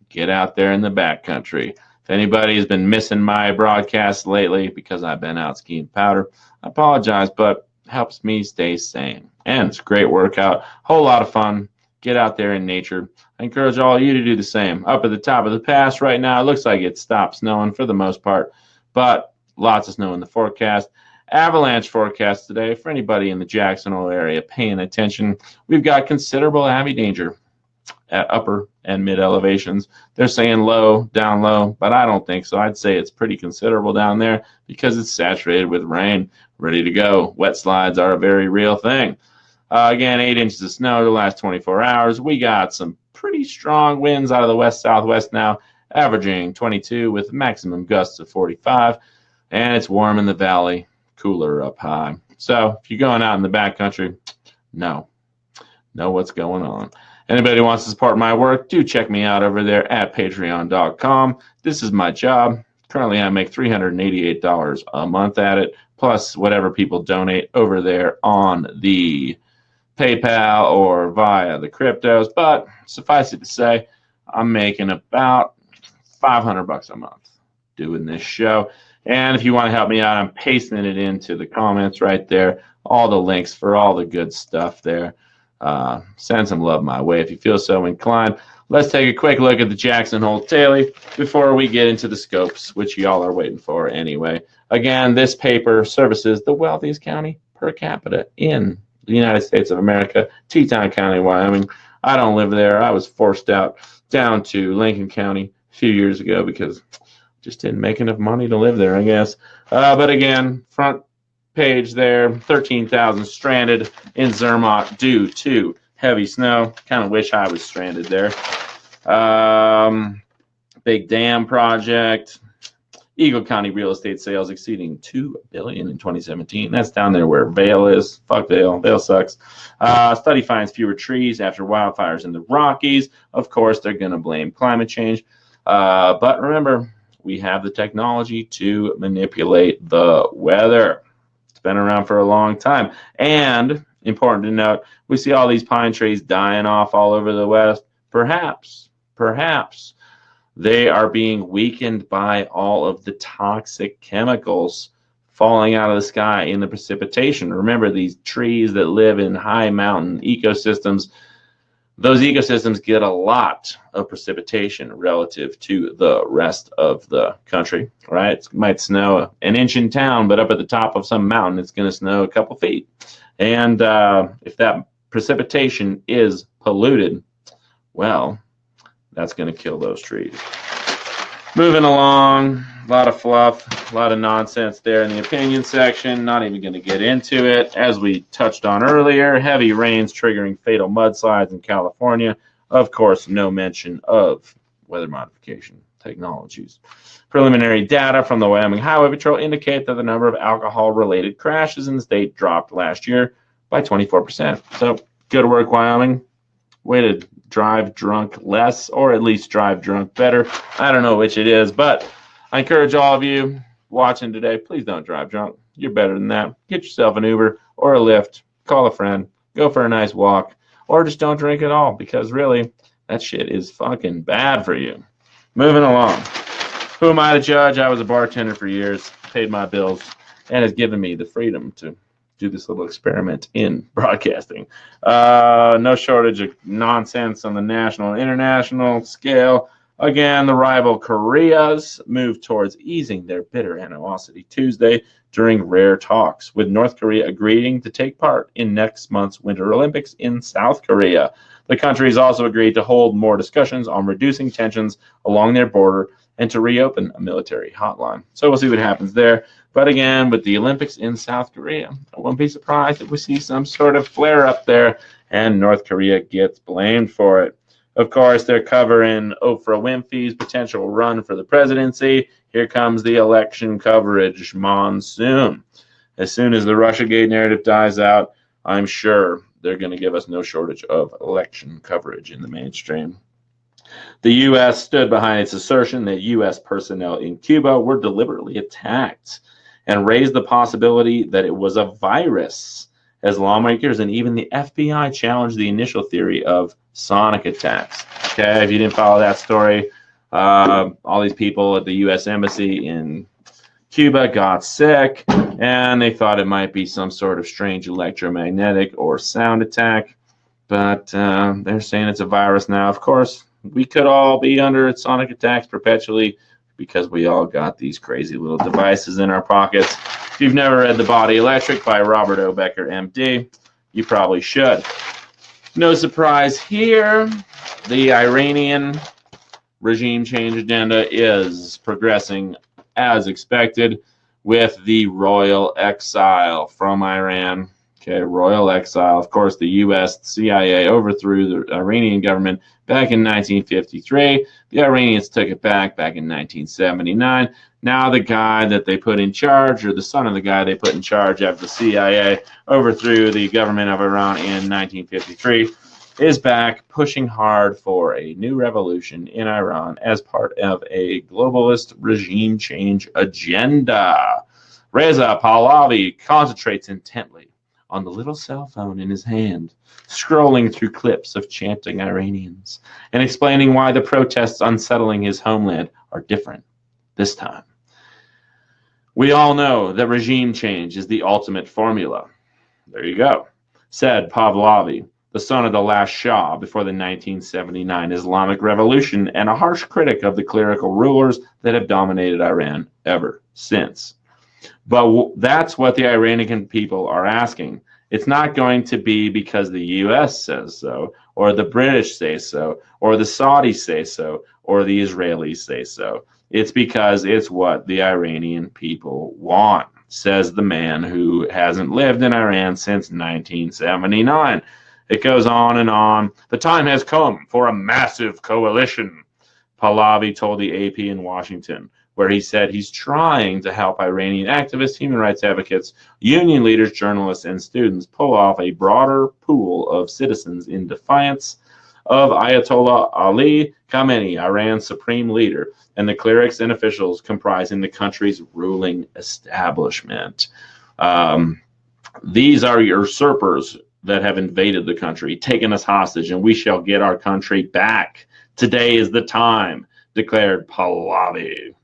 Get out there in the backcountry. If anybody has been missing my broadcasts lately because I've been out skiing powder, I apologize, but it helps me stay sane. And it's a great workout, whole lot of fun. Get out there in nature. I encourage all of you to do the same. Up at the top of the pass right now, it looks like it stopped snowing for the most part, but lots of snow in the forecast. Avalanche forecast today for anybody in the Jackson Hole area paying attention. We've got considerable heavy danger at upper and mid elevations. They're saying low, down low, but I don't think so. I'd say it's pretty considerable down there because it's saturated with rain, ready to go. Wet slides are a very real thing. Again, 8 inches of snow the last 24 hours. We got some pretty strong winds out of the west-southwest now, averaging 22 with maximum gusts of 45, and it's warm in the valley, cooler up high. So if you're going out in the backcountry, know what's going on. Anybody who wants to support my work, do check me out over there at patreon.com. This is my job. Currently, I make $388 a month at it, plus whatever people donate over there on the PayPal or via the cryptos. But suffice it to say, I'm making about $500 a month doing this show. And if you want to help me out, I'm pasting it into the comments right there. All the links for all the good stuff there. Send some love my way if you feel so inclined. Let's take a quick look at the Jackson Hole Daily before we get into the scopes, which y'all are waiting for anyway. Again, this paper services the wealthiest county per capita in the United States of America, Teton County, Wyoming. I don't live there. I was forced out down to Lincoln County a few years ago because just didn't make enough money to live there, I guess. But again, front page there, 13,000 stranded in Zermatt due to heavy snow. Kind of wish I was stranded there. Big dam project. Eagle County real estate sales exceeding $2 billion in 2017. That's down there where Vail is. Fuck Vail. Vail sucks. Study finds fewer trees after wildfires in the Rockies. Of course, they're going to blame climate change. But remember, we have the technology to manipulate the weather. It's been around for a long time. And important to note, we see all these pine trees dying off all over the West. Perhaps they are being weakened by all of the toxic chemicals falling out of the sky in the precipitation. Remember, these trees that live in high mountain ecosystems, those ecosystems get a lot of precipitation relative to the rest of the country, right? It might snow an inch in town, but up at the top of some mountain, it's going to snow a couple feet. And if that precipitation is polluted, well, that's going to kill those trees. Moving along, a lot of fluff, a lot of nonsense there in the opinion section. Not even going to get into it. As we touched on earlier, heavy rains triggering fatal mudslides in California. Of course, no mention of weather modification technologies. Preliminary data from the Wyoming Highway Patrol indicate that the number of alcohol-related crashes in the state dropped last year by 24%. So, good work, Wyoming. Way to drive drunk less, or at least drive drunk better. I don't know which it is, but I encourage all of you watching today, please don't drive drunk. You're better than that. Get yourself an Uber or a Lyft, call a friend, go for a nice walk, or just don't drink at all, because really, that shit is fucking bad for you. Moving along. Who am I to judge? I was a bartender for years, paid my bills, and has given me the freedom to do this little experiment in broadcasting. No shortage of nonsense on the national and international scale. Again, the rival Koreas moved towards easing their bitter animosity Tuesday during rare talks, with North Korea agreeing to take part in next month's Winter Olympics in South Korea. The countries also agreed to hold more discussions on reducing tensions along their border and to reopen a military hotline. So we'll see what happens there. But again, with the Olympics in South Korea, I won't be surprised if we see some sort of flare up there and North Korea gets blamed for it. Of course, they're covering Oprah Winfrey's potential run for the presidency. Here comes the election coverage monsoon. As soon as the Russiagate narrative dies out, I'm sure they're going to give us no shortage of election coverage in the mainstream. The U.S. stood behind its assertion that U.S. personnel in Cuba were deliberately attacked and raised the possibility that it was a virus, as lawmakers and even the FBI challenged the initial theory of sonic attacks. Okay, if you didn't follow that story, all these people at the U.S. Embassy in Cuba got sick, and they thought it might be some sort of strange electromagnetic or sound attack, but they're saying it's a virus now. Of course, we could all be under sonic attacks perpetually because we all got these crazy little devices in our pockets. If you've never read The Body Electric by Robert O. Becker, MD, you probably should. No surprise here, the Iranian regime change agenda is progressing as expected with the royal exile from Iran. Okay, royal exile. Of course, the U.S. CIA overthrew the Iranian government back in 1953. The Iranians took it back in 1979. Now the guy that they put in charge, or the son of the guy they put in charge after the CIA overthrew the government of Iran in 1953, is back pushing hard for a new revolution in Iran as part of a globalist regime change agenda. Reza Pahlavi concentrates intently on the little cell phone in his hand, scrolling through clips of chanting Iranians and explaining why the protests unsettling his homeland are different this time. We all know that regime change is the ultimate formula. There you go, said Pahlavi, the son of the last Shah before the 1979 Islamic Revolution and a harsh critic of the clerical rulers that have dominated Iran ever since. But that's what the Iranian people are asking. It's not going to be because the US says so, or the British say so, or the Saudis say so, or the Israelis say so. It's because it's what the Iranian people want, says the man who hasn't lived in Iran since 1979. It goes on and on. The time has come for a massive coalition, Pahlavi told the AP in Washington, where he said he's trying to help Iranian activists, human rights advocates, union leaders, journalists, and students pull off a broader pool of citizens in defiance of Ayatollah Ali Khamenei, Iran's supreme leader, and the clerics and officials comprising the country's ruling establishment. These are usurpers that have invaded the country, taken us hostage, and we shall get our country back. Today is the time, declared Pahlavi.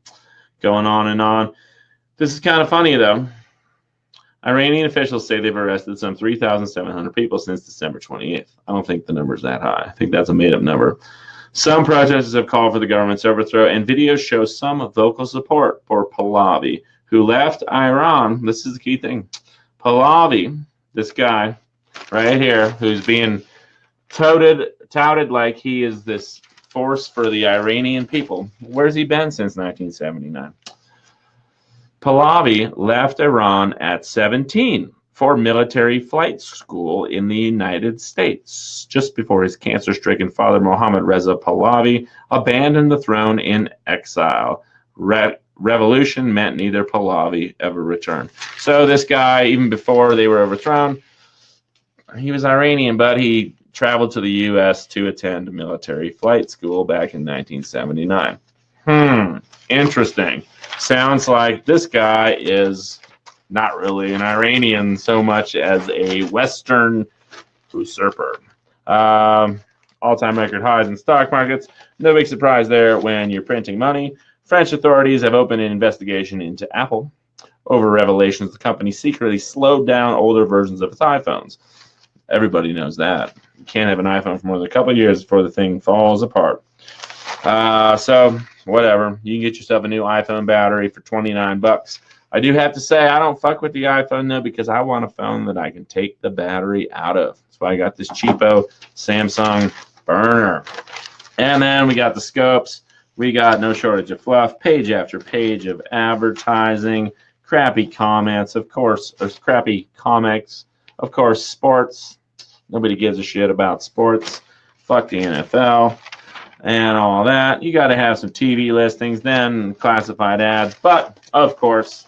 Going on and on. This is kind of funny, though. Iranian officials say they've arrested some 3,700 people since December 28th. I don't think the number's that high. I think that's a made-up number. Some protesters have called for the government's overthrow, and videos show some vocal support for Pahlavi, who left Iran. This is the key thing. Pahlavi, this guy right here, who's being touted like he is this force for the Iranian people. Where's he been since 1979? Pahlavi left Iran at 17 for military flight school in the United States, just before his cancer-stricken father, Mohammad Reza Pahlavi, abandoned the throne in exile. Revolution meant neither Pahlavi ever returned. So this guy, even before they were overthrown, he was Iranian, but he traveled to the U.S. to attend military flight school back in 1979. Interesting. Sounds like this guy is not really an Iranian so much as a Western usurper. All-time record highs in stock markets. No big surprise there when you're printing money. French authorities have opened an investigation into Apple over revelations the company secretly slowed down older versions of its iPhones. Everybody knows that. You can't have an iPhone for more than a couple of years before the thing falls apart. So whatever. You can get yourself a new iPhone battery for $29. I do have to say I don't fuck with the iPhone though because I want a phone that I can take the battery out of. That's why I got this cheapo Samsung burner. And then we got the scopes. We got no shortage of fluff, page after page of advertising, crappy comments, of course, or crappy comics, of course, sports. Nobody gives a shit about sports. Fuck the NFL and all that. You got to have some TV listings, then classified ads. But, of course,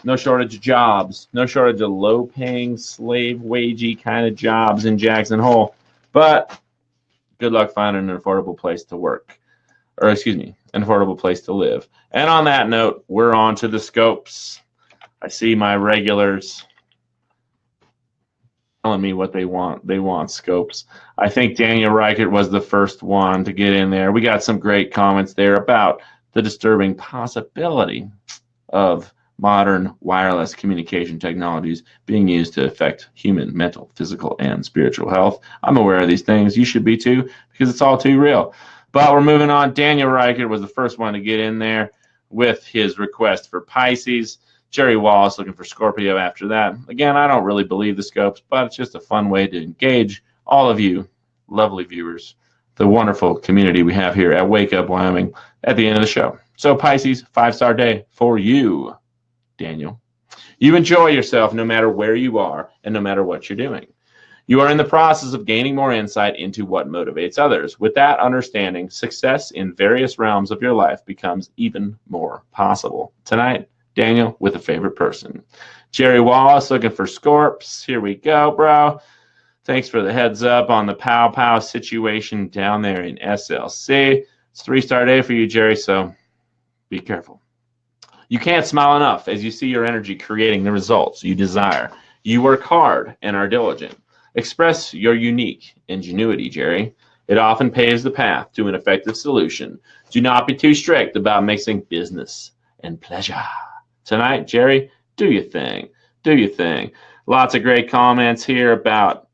no shortage of jobs. No shortage of low-paying, slave-wagey kind of jobs in Jackson Hole. But good luck finding an affordable place to work. Or, excuse me, an affordable place to live. And on that note, we're on to the scopes. I see my regulars telling me what they want. They want scopes. I think Daniel Reichert was the first one to get in there. We got some great comments there about the disturbing possibility of modern wireless communication technologies being used to affect human mental, physical, and spiritual health. I'm aware of these things. You should be too, because it's all too real. But we're moving on. Daniel Reichert was the first one to get in there with his request for Pisces. Jerry Wallace looking for Scorpio after that. Again, I don't really believe the scopes, but it's just a fun way to engage all of you lovely viewers, the wonderful community we have here at Wake Up Wyoming at the end of the show. So Pisces, 5-star day for you, Daniel. You enjoy yourself no matter where you are and no matter what you're doing. You are in the process of gaining more insight into what motivates others. With that understanding, success in various realms of your life becomes even more possible. Tonight, Daniel with a favorite person. Jerry Wallace looking for Scorps. Here we go, bro. Thanks for the heads up on the pow situation down there in SLC. It's a 3-star day for you, Jerry, so be careful. You can't smile enough as you see your energy creating the results you desire. You work hard and are diligent. Express your unique ingenuity, Jerry. It often paves the path to an effective solution. Do not be too strict about mixing business and pleasure. Tonight, Jerry, do your thing. Do your thing. Lots of great comments here about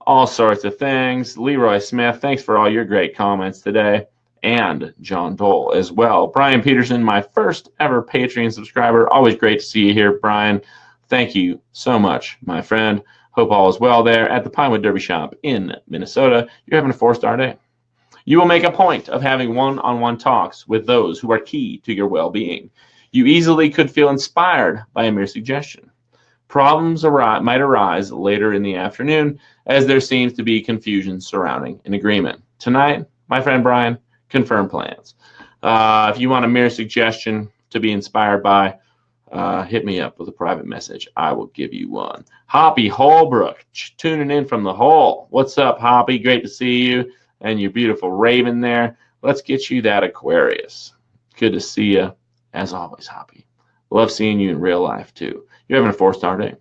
all sorts of things. Leroy Smith, thanks for all your great comments today. And John Dole as well. Brian Peterson, my first ever Patreon subscriber. Always great to see you here, Brian. Thank you so much, my friend. Hope all is well there at the Pinewood Derby Shop in Minnesota. You're having a 4-star day. You will make a point of having one-on-one talks with those who are key to your well-being. You easily could feel inspired by a mere suggestion. Problems might arise later in the afternoon as there seems to be confusion surrounding an agreement. Tonight, my friend Brian, confirm plans. If you want a mere suggestion to be inspired by, hit me up with a private message. I will give you one. Hoppy Holbrook, tuning in from the hole. What's up, Hoppy? Great to see you and your beautiful raven there. Let's get you that Aquarius. Good to see you, as always, Hoppy. Love seeing you in real life, too. You're having a 4-star day.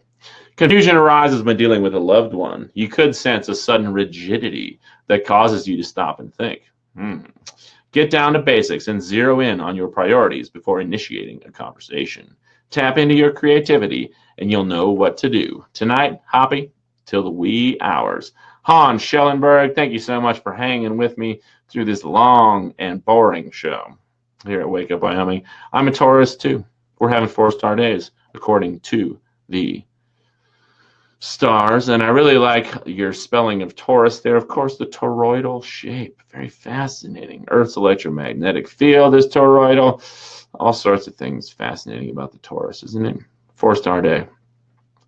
Confusion arises when dealing with a loved one. You could sense a sudden rigidity that causes you to stop and think. Get down to basics and zero in on your priorities before initiating a conversation. Tap into your creativity and you'll know what to do. Tonight, Hoppy, till the wee hours. Hans Schellenberg, thank you so much for hanging with me through this long and boring show here at Wake Up Wyoming. I'm a Taurus too. We're having 4-star days according to the stars, and I really like your spelling of Taurus there. Of course, the toroidal shape, very fascinating. Earth's electromagnetic field is toroidal. All sorts of things fascinating about the Taurus, isn't it? 4-star day.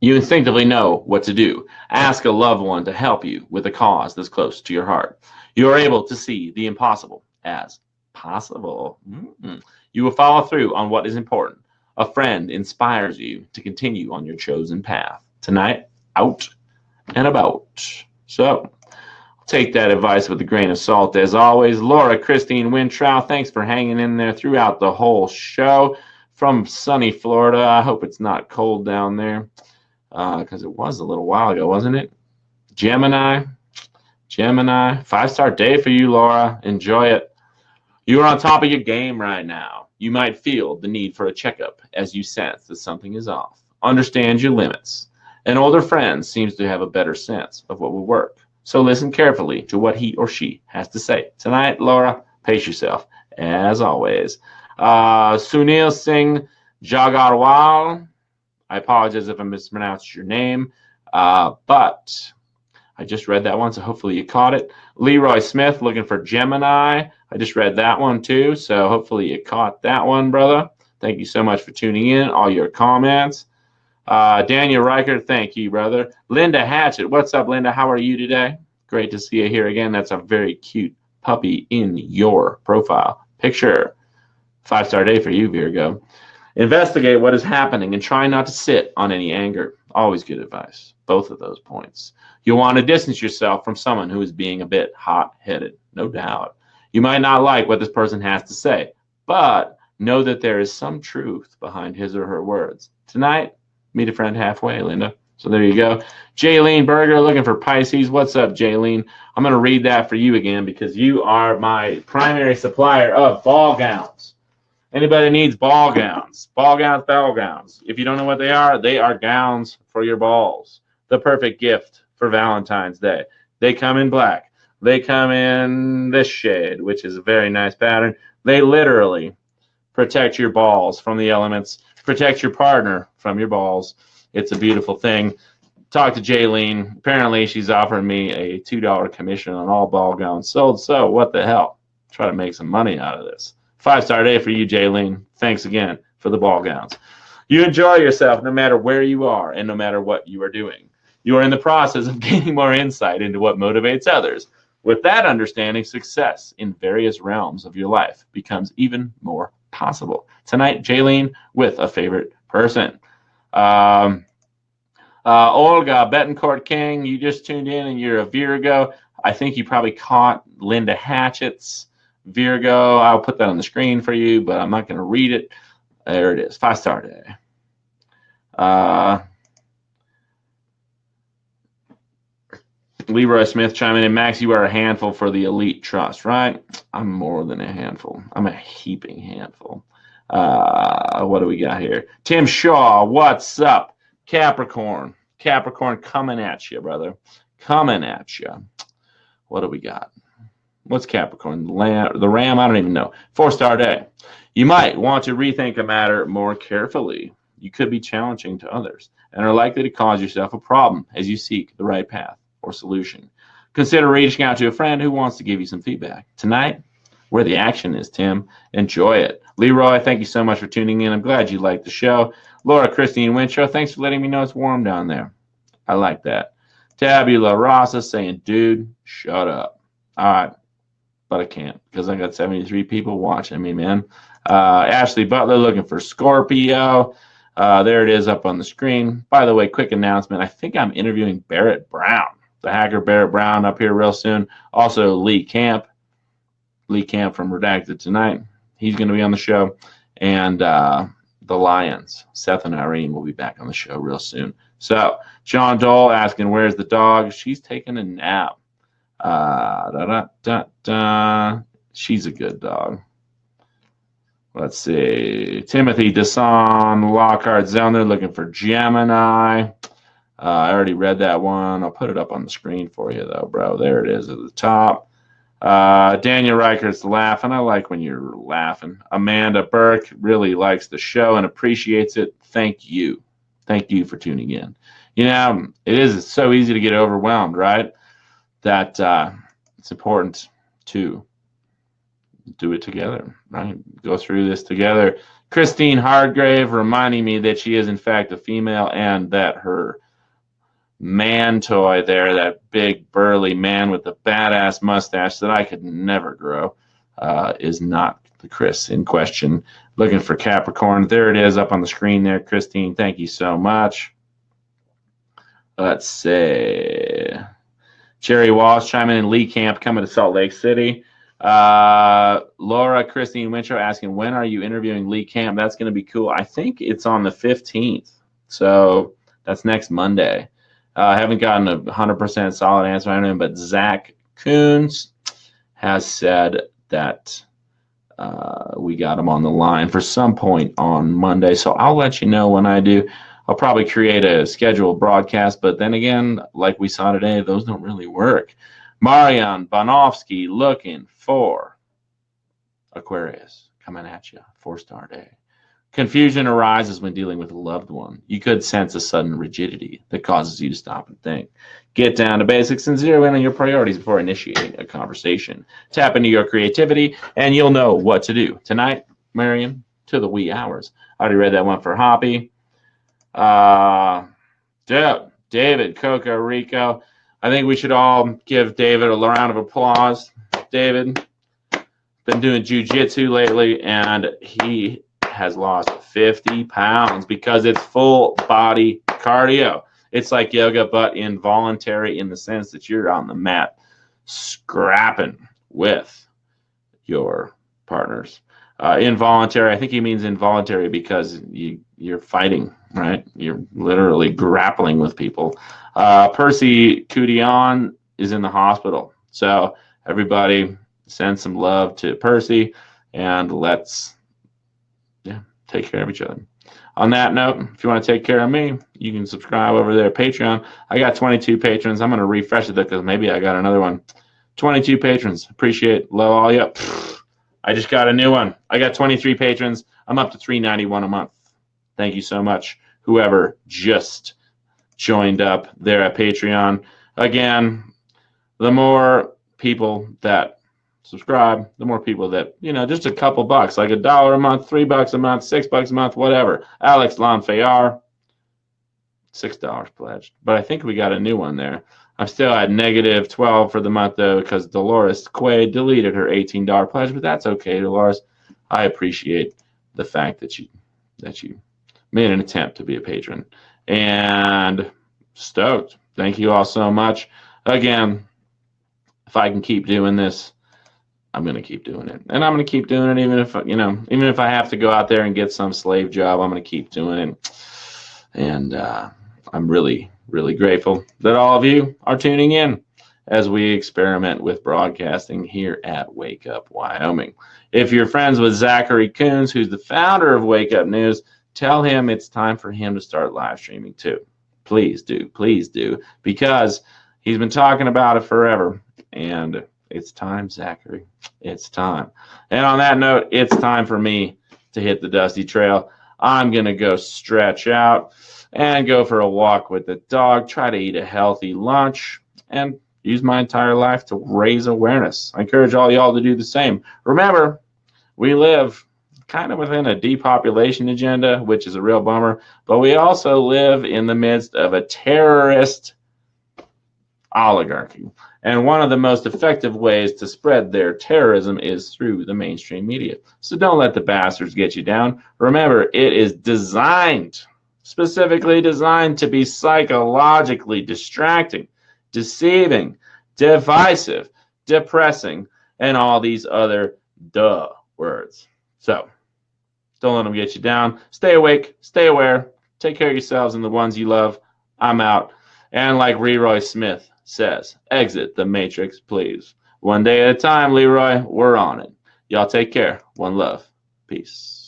You instinctively know what to do. Ask a loved one to help you with a cause that's close to your heart. You are able to see the impossible as possible. You will follow through on what is important. A friend inspires you to continue on your chosen path. Tonight, out and about. So, take that advice with a grain of salt as always. Laura Christine Wintrow, thanks for hanging in there throughout the whole show from sunny Florida. I hope it's not cold down there because it was a little while ago, wasn't it? Gemini, 5-star day for you, Laura. Enjoy it. You are on top of your game right now. You might feel the need for a checkup as you sense that something is off. Understand your limits. An older friend seems to have a better sense of what will work. So listen carefully to what he or she has to say. Tonight, Laura, pace yourself, as always. Sunil Singh Jagarwal, I apologize if I mispronounced your name, but I just read that one, so hopefully you caught it. Leroy Smith, looking for Gemini. I just read that one too, so hopefully you caught that one, brother. Thank you so much for tuning in, all your comments. Daniel Riker, thank you, brother. Linda Hatchett, what's up, Linda? How are you today? Great to see you here again. That's a very cute puppy in your profile picture. 5-star day for you, Virgo. Investigate what is happening and try not to sit on any anger. Always good advice. Both of those points. You'll want to distance yourself from someone who is being a bit hot-headed, no doubt. You might not like what this person has to say, but know that there is some truth behind his or her words. Tonight, meet a friend halfway, Linda. So there you go. Jaylene Berger, looking for Pisces. What's up, Jaylene? I'm going to read that for you again because you are my primary supplier of ball gowns. Anybody needs ball gowns. Ball gowns. If you don't know what they are gowns for your balls. The perfect gift for Valentine's Day. They come in black. They come in this shade, which is a very nice pattern. They literally protect your balls from the elements. Protect your partner from your balls. It's a beautiful thing. Talk to Jaylene. Apparently, she's offering me a $2 commission on all ball gowns sold. So what the hell? Try to make some money out of this. 5-star day for you, Jaylene. Thanks again for the ball gowns. You enjoy yourself no matter where you are and no matter what you are doing. You are in the process of gaining more insight into what motivates others. With that understanding, success in various realms of your life becomes even more possible. Tonight, Jaylene with a favorite person. Olga Betancourt King, you just tuned in and you're a Virgo. I think you probably caught Linda Hatchett's Virgo. I'll put that on the screen for you, but I'm not going to read it. There it is. 5-star day. Leroy Smith chiming in. Max, you are a handful for the elite trust, right? I'm more than a handful. I'm a heaping handful. What do we got here? Tim Shaw, what's up? Capricorn coming at you, brother. Coming at you. What do we got? What's Capricorn? The Ram? I don't even know. 4-star day. You might want to rethink a matter more carefully. You could be challenging to others and are likely to cause yourself a problem as you seek the right path or solution. Consider reaching out to a friend who wants to give you some feedback. Tonight, where the action is, Tim. Enjoy it. Leroy, thank you so much for tuning in. I'm glad you liked the show. Laura Christine Winshaw, thanks for letting me know it's warm down there. I like that. Tabula Rasa saying, dude, shut up. All right. But I can't because I got 73 people watching me, man. Ashley Butler looking for Scorpio. There it is up on the screen. By the way, quick announcement. I think I'm interviewing Barrett Brown, the hacker Barrett Brown, up here real soon. Also, Lee Camp from Redacted Tonight. He's going to be on the show. And the Lions, Seth and Irene, will be back on the show real soon. So, John Dole asking, where's the dog? She's taking a nap. She's a good dog. Let's see. Timothy Desan, Lockhart Zellner looking for Gemini. I already read that one. I'll put it up on the screen for you, though, bro. There it is at the top. Daniel Reichert's laughing. I like when you're laughing. Amanda Burke really likes the show and appreciates it. Thank you. Thank you for tuning in. You know, it's so easy to get overwhelmed, right? That it's important to do it together, right? Go through this together. Christine Hardgrave reminding me that she is, in fact, a female and that her man toy there, that big burly man with the badass mustache that I could never grow, is not the Chris in question. Looking for Capricorn. There it is up on the screen there, Christine. Thank you so much. Let's see. Jerry Walsh chiming in. Lee Camp coming to Salt Lake City. Laura Christine Wintrow asking, when are you interviewing Lee Camp? That's going to be cool. I think it's on the 15th. So that's next Monday. I haven't gotten a 100% solid answer on him, but Zach Coons has said that we got him on the line for some point on Monday. So I'll let you know when I do. I'll probably create a scheduled broadcast, but then again, like we saw today, those don't really work. Marian Bonovsky looking for Aquarius coming at you. 4-star day. Confusion arises when dealing with a loved one. You could sense a sudden rigidity that causes you to stop and think. Get down to basics and zero in on your priorities before initiating a conversation. Tap into your creativity, and you'll know what to do. Tonight, Marion, to the wee hours. I already read that one for Hoppy. David, Coco Rico. I think we should all give David a round of applause. David been doing jiu-jitsu lately, and he has lost 50 pounds because it's full body cardio. It's like yoga, but involuntary in the sense that you're on the mat scrapping with your partners. Involuntary, I think he means involuntary because you're fighting, right? You're literally grappling with people. Percy Kudion is in the hospital. So everybody send some love to Percy, and let's take care of each other. On that note, if you want to take care of me, you can subscribe over there at Patreon. I got 22 patrons. I'm going to refresh it because maybe I got another one. 22 patrons. Appreciate love all you. I just got a new one. I got 23 patrons. I'm up to $3.91 a month. Thank you so much, whoever just joined up there at Patreon. Again, the more people that subscribe, the more people that, just a couple bucks, like $1 a month, $3 a month, $6 a month, whatever. Alex Lanfayar, $6 pledged. But I think we got a new one there. I'm still at -12 for the month, though, because Dolores Quaid deleted her $18 pledge, but that's okay, Dolores. I appreciate the fact that you made an attempt to be a patron. And stoked. Thank you all so much. Again, if I can keep doing this, I'm going to keep doing it. And I'm going to keep doing it even if I have to go out there and get some slave job, I'm going to keep doing it. And I'm really, really grateful that all of you are tuning in. as we experiment with broadcasting here at Wake Up Wyoming. If you're friends with Zachary Coons, who's the founder of Wake Up News, tell him it's time for him to start live streaming too. Please do, because he's been talking about it forever, and it's time, Zachary. It's time. And on that note, it's time for me to hit the dusty trail. I'm going to go stretch out and go for a walk with the dog, try to eat a healthy lunch, and use my entire life to raise awareness. I encourage all y'all to do the same. Remember, we live kind of within a depopulation agenda, which is a real bummer, but we also live in the midst of a terrorist oligarchy. And one of the most effective ways to spread their terrorism is through the mainstream media. So don't let the bastards get you down. Remember, it is designed, specifically designed to be psychologically distracting, deceiving, divisive, depressing, and all these other duh words. So don't let them get you down. Stay awake, stay aware, take care of yourselves and the ones you love. I'm out. And like Leroy Smith says, exit the matrix, please. One day at a time, Leroy. We're on it. Y'all take care. One love. Peace.